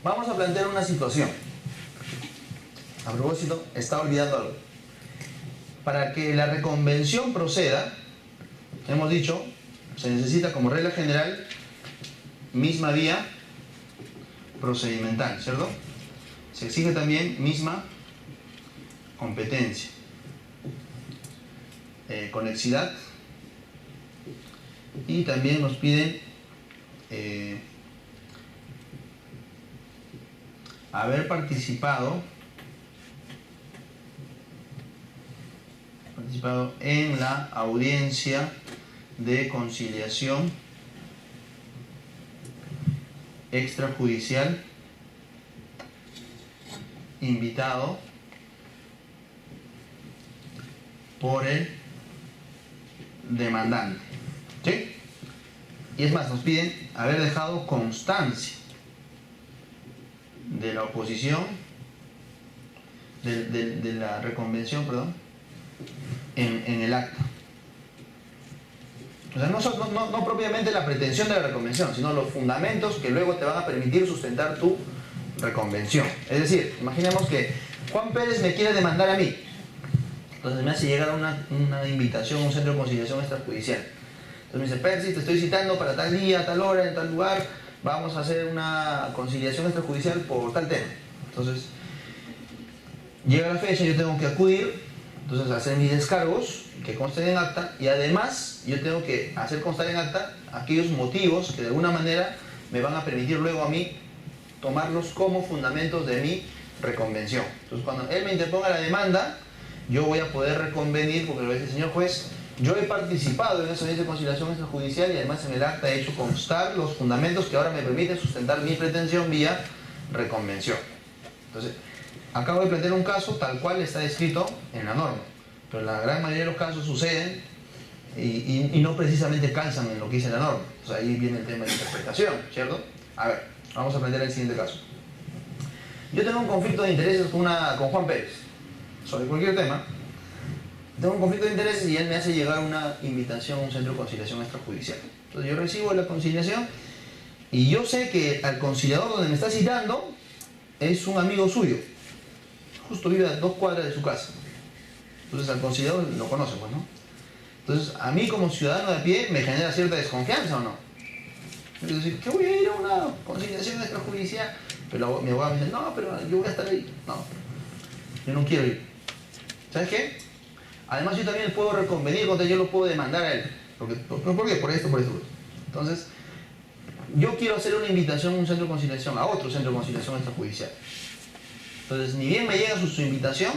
Vamos a plantear una situación. A propósito, estaba olvidando algo. Para que la reconvención proceda, hemos dicho, se necesita como regla general misma vía procedimental, ¿cierto? Se exige también misma competencia, conexidad, y también nos piden haber participado en la audiencia de conciliación extrajudicial invitado por el demandante, ¿sí? Y es más, nos piden haber dejado constancia de la oposición, de la reconvención, perdón, en el acta. O sea, no propiamente la pretensión de la reconvención, sino los fundamentos que luego te van a permitir sustentar tu reconvención. Es decir, imaginemos que Juan Pérez me quiere demandar a mí. Entonces me hace llegar una invitación a un centro de conciliación extrajudicial. Entonces me dice: Percy, te estoy citando para tal día, tal hora, en tal lugar, vamos a hacer una conciliación extrajudicial por tal tema. Entonces, llega la fecha, yo tengo que acudir, entonces hacer mis descargos que consten en acta, y además yo tengo que hacer constar en acta aquellos motivos que de alguna manera me van a permitir luego a mí tomarlos como fundamentos de mi reconvención. Entonces, cuando él me interponga la demanda, yo voy a poder reconvenir, porque le voy a decir: señor juez, yo he participado en esa audiencia de conciliación extrajudicial y además en el acta he hecho constar los fundamentos que ahora me permiten sustentar mi pretensión vía reconvención. Entonces, acabo de plantear un caso tal cual está descrito en la norma, pero la gran mayoría de los casos suceden y no precisamente calzan en lo que dice la norma. O sea, ahí viene el tema de interpretación, ¿cierto? A ver, vamos a plantear el siguiente caso. Yo tengo un conflicto de intereses con Juan Pérez sobre cualquier tema. Tengo un conflicto de intereses y él me hace llegar una invitación a un centro de conciliación extrajudicial. Entonces yo recibo la conciliación y yo sé que al conciliador donde me está citando es un amigo suyo. Justo vive a 2 cuadras de su casa. Entonces al conciliador lo conoce, pues, ¿no? Entonces a mí como ciudadano de a pie me genera cierta desconfianza, ¿o no? Es decir, ¿qué voy a ir a una conciliación extrajudicial? Pero mi abogado me dice: no, pero yo voy a estar ahí. No, yo no quiero ir. ¿Sabes qué? Además yo también puedo reconvenir contra él, yo lo puedo demandar a él. ¿Por qué? Por esto. Entonces, yo quiero hacer una invitación a un centro de conciliación, a otro centro de conciliación extrajudicial. Entonces, ni bien me llega su invitación,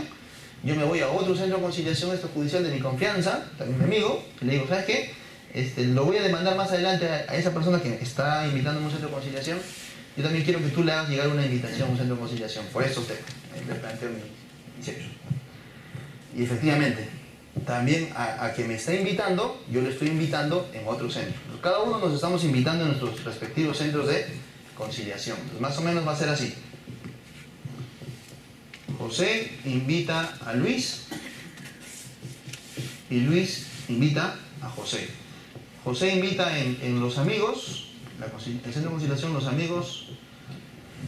yo me voy a otro centro de conciliación extrajudicial de mi confianza, también mi amigo, y le digo: ¿sabes qué? Lo voy a demandar más adelante a esa persona que me está invitando a un centro de conciliación. Yo también quiero que tú le hagas llegar una invitación a un centro de conciliación por estos temas. Le planteo mis hechos. Y efectivamente, también a que me está invitando, yo le estoy invitando en otro centro. Cada uno nos estamos invitando en nuestros respectivos centros de conciliación. Entonces, más o menos va a ser así. José invita a Luis y Luis invita a José. José invita en los amigos, el centro de conciliación Los Amigos,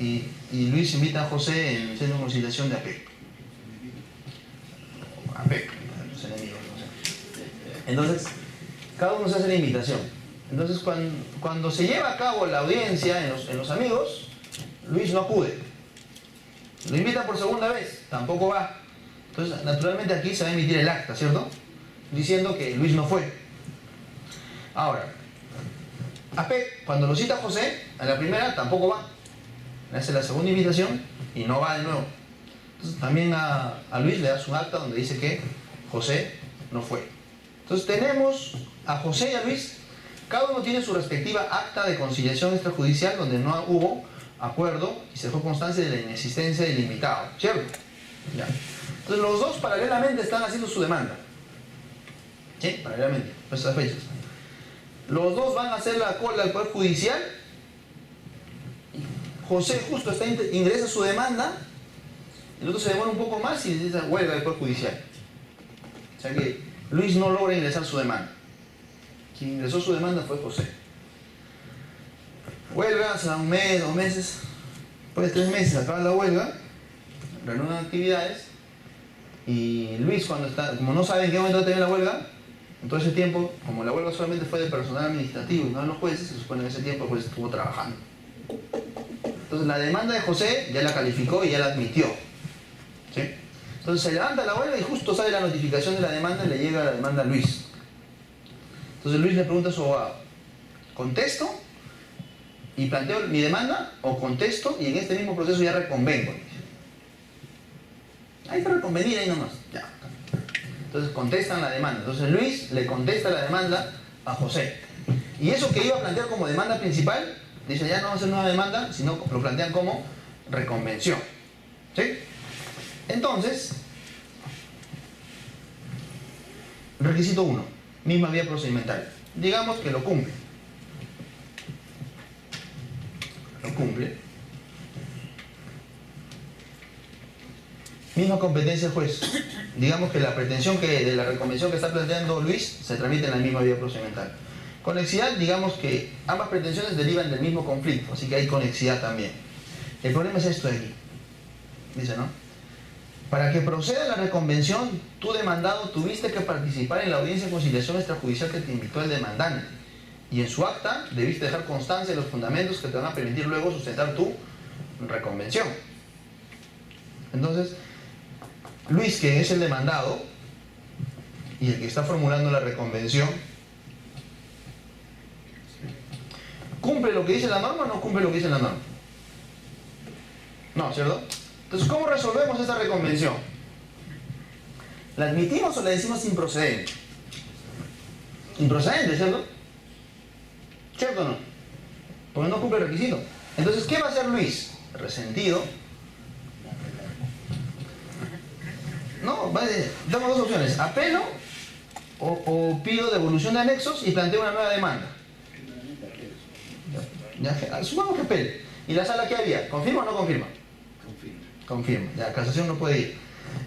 y Luis invita a José en el centro de conciliación de APEC. APEC, los enemigos, no sé. Entonces, cada uno se hace la invitación. Entonces, cuando se lleva a cabo la audiencia en los amigos, Luis no acude. Lo invita por segunda vez, tampoco va. Entonces, naturalmente aquí se va a emitir el acta, ¿cierto? Diciendo que Luis no fue. Ahora, APEC, cuando lo cita José, a la primera tampoco va. Le hace la segunda invitación y no va de nuevo. Entonces, también a Luis le da su acta donde dice que José no fue. Entonces, tenemos a José y a Luis. Cada uno tiene su respectiva acta de conciliación extrajudicial donde no hubo acuerdo y se dejó constancia de la inexistencia del invitado, ¿cierto? Ya. Entonces los dos paralelamente están haciendo su demanda. ¿Sí? Paralelamente, por estas fechas. Los dos van a hacer la cola al Poder Judicial. José justo ingresa su demanda, el otro se demora un poco más y dice huelga del Poder Judicial. O sea que Luis no logra ingresar su demanda. Quien ingresó su demanda fue José. Huelga, se da un mes, 2 meses. Después de 3 meses acaba la huelga, reanudan actividades y Luis, como no sabe en qué momento termina la huelga, en todo ese tiempo, como la huelga solamente fue de personal administrativo y no de los jueces, se supone que en ese tiempo el juez estuvo trabajando. Entonces la demanda de José ya la calificó y ya la admitió. ¿Sí? Entonces se levanta la huelga y justo sale la notificación de la demanda y le llega la demanda a Luis. Entonces Luis le pregunta a su abogado, ¿contesto y planteo mi demanda o contesto y en este mismo proceso ya reconvengo? Hay que reconvenir ahí nomás. Ya. Entonces contestan la demanda. Entonces Luis le contesta la demanda a José. Y eso que iba a plantear como demanda principal, dice ya no va a ser nueva demanda, sino lo plantean como reconvención. ¿Sí? Entonces, requisito 1, misma vía procedimental. Digamos que lo cumple. Lo cumple. Misma competencia juez. Digamos que la pretensión de la reconvención que está planteando Luis se tramite en la misma vía procedimental. Conexidad, digamos que ambas pretensiones derivan del mismo conflicto, así que hay conexidad también. El problema es esto de aquí. Dice, ¿no? Para que proceda la reconvención, tú demandado tuviste que participar en la audiencia de conciliación extrajudicial que te invitó el demandante. Y en su acta debiste dejar constancia de los fundamentos que te van a permitir luego sustentar tu reconvención. Entonces, Luis, que es el demandado y el que está formulando la reconvención, ¿cumple lo que dice la norma o no cumple lo que dice la norma? No, ¿cierto? Entonces, ¿cómo resolvemos esta reconvención? ¿La admitimos o la decimos improcedente? Improcedente, ¿cierto? ¿Cierto o no? Porque no cumple el requisito. Entonces, ¿qué va a hacer Luis? Resentido. No, damos dos opciones. Apelo o pido devolución de anexos y planteo una nueva demanda. Ya, supongamos que apele. ¿Y la sala qué haría? ¿Confirma o no confirma? Confirma. Ya, casación no puede ir.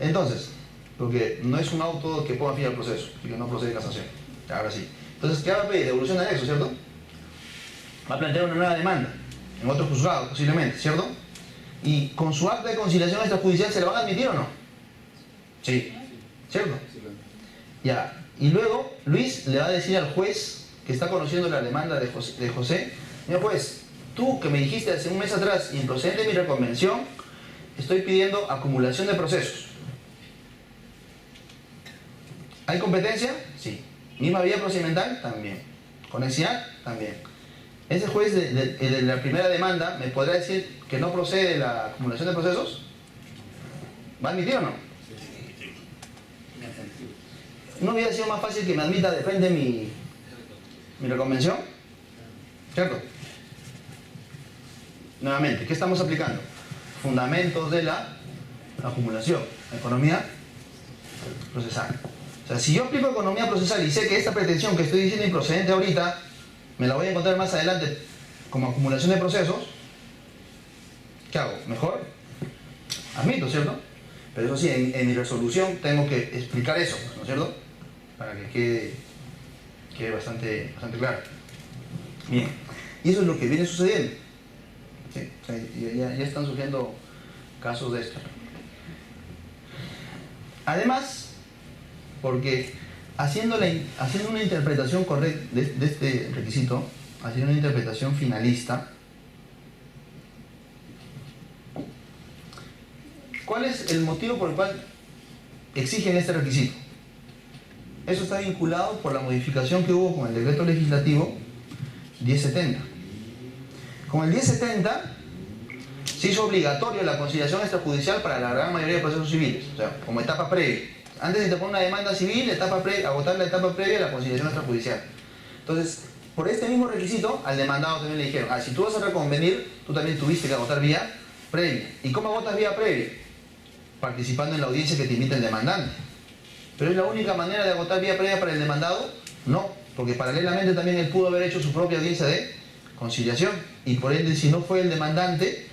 Entonces, porque no es un auto que ponga fin al proceso, así que no procede casación. Ya, ahora sí. Entonces, ¿qué va a pedir? Devolución de anexos, ¿cierto? Va a plantear una nueva demanda en otro juzgado, posiblemente, ¿cierto? Y con su acta de conciliación extrajudicial, ¿se la van a admitir o no? Sí. ¿Cierto? Ya. Y luego, Luis le va a decir al juez que está conociendo la demanda de José, señor juez, tú que me dijiste hace un mes atrás, improcedente mi reconvención, estoy pidiendo acumulación de procesos. ¿Hay competencia? Sí. ¿Misma vía procedimental? También. ¿Conexidad? También. ¿Ese juez de la primera demanda me podrá decir que no procede la acumulación de procesos? ¿Va a admitir o no? ¿No hubiera sido más fácil que me admita de frente mi reconvención? ¿Cierto? Nuevamente, ¿qué estamos aplicando? Fundamentos de la acumulación, economía procesal. O sea, si yo aplico economía procesal y sé que esta pretensión que estoy diciendo improcedente ahorita, me la voy a encontrar más adelante como acumulación de procesos, ¿qué hago? ¿Mejor? Admito, ¿cierto? Pero eso sí, en mi resolución tengo que explicar eso, ¿no es cierto? Para que quede bastante claro. Bien, y eso es lo que viene sucediendo. Sí, o sea, ya están surgiendo casos de esto. Además, porque haciendo una interpretación correcta de este requisito, haciendo una interpretación finalista, ¿cuál es el motivo por el cual exigen este requisito? Eso está vinculado por la modificación que hubo con el decreto legislativo 1070. Con el 1070 se hizo obligatorio la conciliación extrajudicial para la gran mayoría de procesos civiles, o sea, como etapa previa. Antes de interponer una demanda civil, agotar la etapa previa de la conciliación extrajudicial. Entonces, por este mismo requisito, al demandado también le dijeron, si tú vas a reconvenir, tú también tuviste que agotar vía previa. ¿Y cómo agotas vía previa? Participando en la audiencia que te invita el demandante. ¿Pero es la única manera de agotar vía previa para el demandado? No, porque paralelamente también él pudo haber hecho su propia audiencia de conciliación. Y por ende, si no fue el demandante,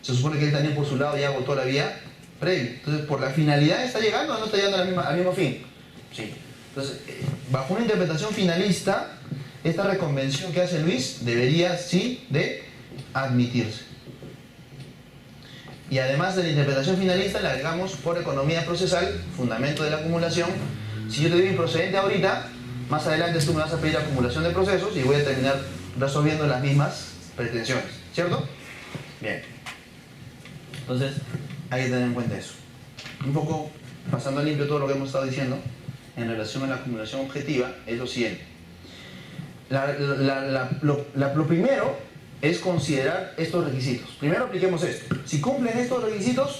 se supone que él también por su lado ya agotó la vía previa. Entonces, ¿por la finalidad está llegando o no está llegando al mismo fin? Sí. Entonces, bajo una interpretación finalista, esta reconvención que hace Luis debería, sí, de admitirse. Y además de la interpretación finalista, le agregamos por economía procesal, fundamento de la acumulación. Si yo te doy mi procedente ahorita, más adelante tú me vas a pedir acumulación de procesos y voy a terminar resolviendo las mismas pretensiones, ¿cierto? Bien. Entonces, hay que tener en cuenta eso. Un poco, pasando a limpio todo lo que hemos estado diciendo, en relación a la acumulación objetiva, es lo siguiente. Lo primero es considerar estos requisitos. Primero apliquemos esto. Si cumplen estos requisitos,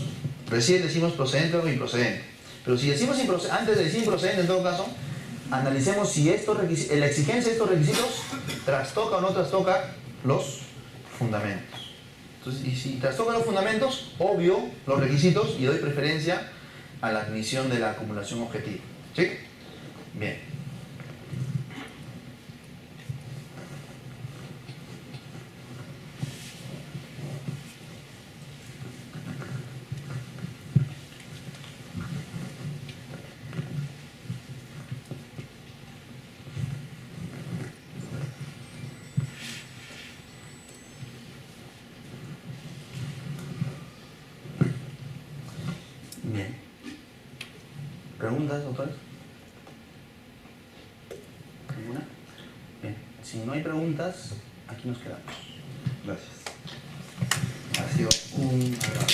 recién decimos procedente o improcedente. Pero si decimos antes de decir improcedente, en todo caso, analicemos si la exigencia de estos requisitos trastoca o no trastoca los fundamentos. Entonces, y si trastoca los fundamentos, obvio los requisitos y doy preferencia a la admisión de la acumulación objetiva. ¿Sí? Bien. Bien. ¿Preguntas, doctores? ¿Ninguna? Bien. Si no hay preguntas, aquí nos quedamos. Gracias. Ha sido un agrado.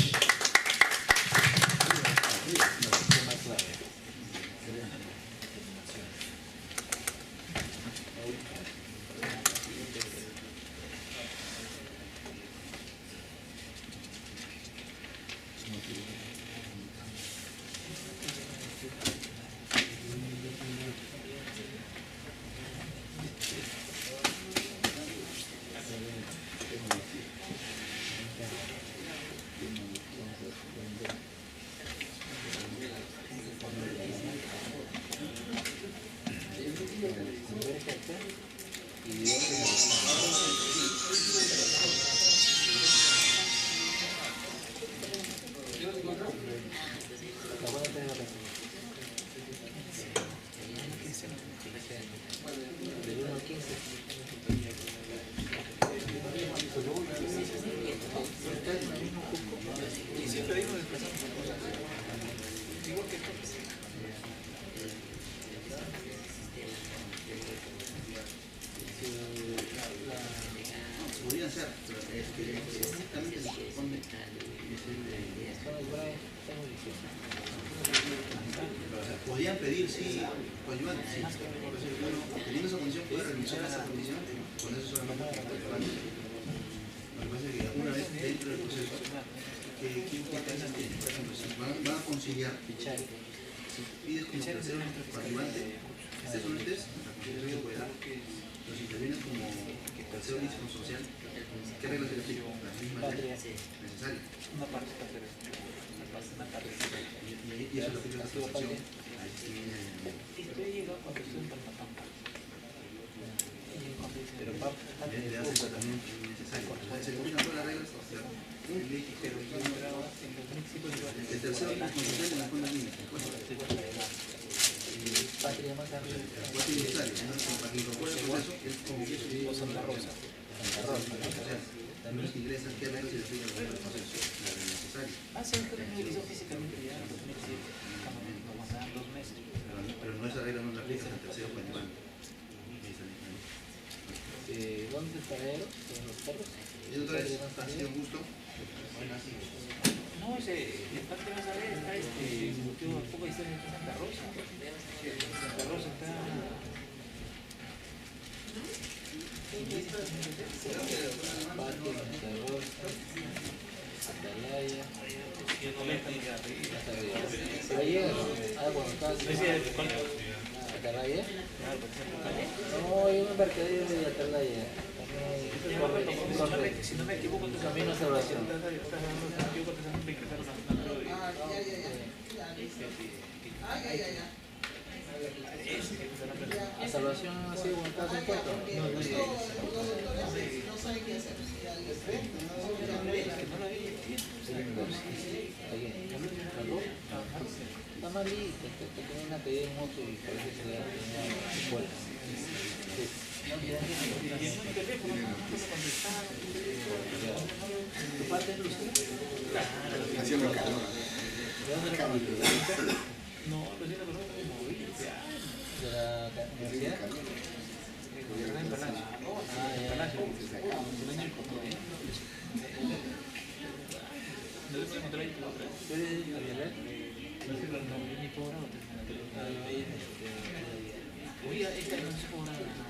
Podrían ser, pero exactamente le corresponde podrían pedir, sí, coadyuvante, sí. Teniendo esa condición, poder renunciar a esa condición, con eso solamente coadyuvante. Lo que pasa es que una vez dentro del proceso, ¿quién piensa que, por ejemplo, si van a conciliar, si pides como tercero coadyuvante, estés o no estés, la conciliación se puede dar. Pero si intervienes como tercero social, ¿qué reglas se aplican? Las mismas necesarias. Una parte tercera. Y eso es lo que es la transacción. Ahí sí viene. Le hace el tratamiento innecesario. Se combinan todas las reglas. El tercero es constitucional en la cuenta límite. Patria más arriba. Para que incorpore el proceso, es como que eso es Santa Rosa. También los que ingresan, ¿qué reglas se le aplican al proceso? La necesaria. Sí, usted me utilizó físicamente ya en 2007. Como hace 2 meses. Pero no esa regla no la aplica al tercero coadyuvante. ¿Dónde está Ero? ¿En los perros? Y otra vez, ha sido un gusto. No, el Patria más arriba está a poco distancia de Santa Rosa. Santa Rosa está... Patria, Santa Rosa, Atalaya, ayer, bueno, Atalaya. No, hay un embarcadero de Atalaya. Si no me equivoco, tu camino a salvación. ¿A salvación así o en caso de cuatro? No sabe qué hacer. Está malita, que tiene una caída en moto y parece que le da escuela. ¿Tu parte es Lucía? Haciendo el calor. No, recién lo conozco como 20 años. ¿De la universidad? En Palacio. En Palacio. El año y poco, ¿eh? ¿No le puedo encontrar ahí tu otra? ¿Puedes cambiarla? No, ni por ahora. Oye, esta no se cobra nada.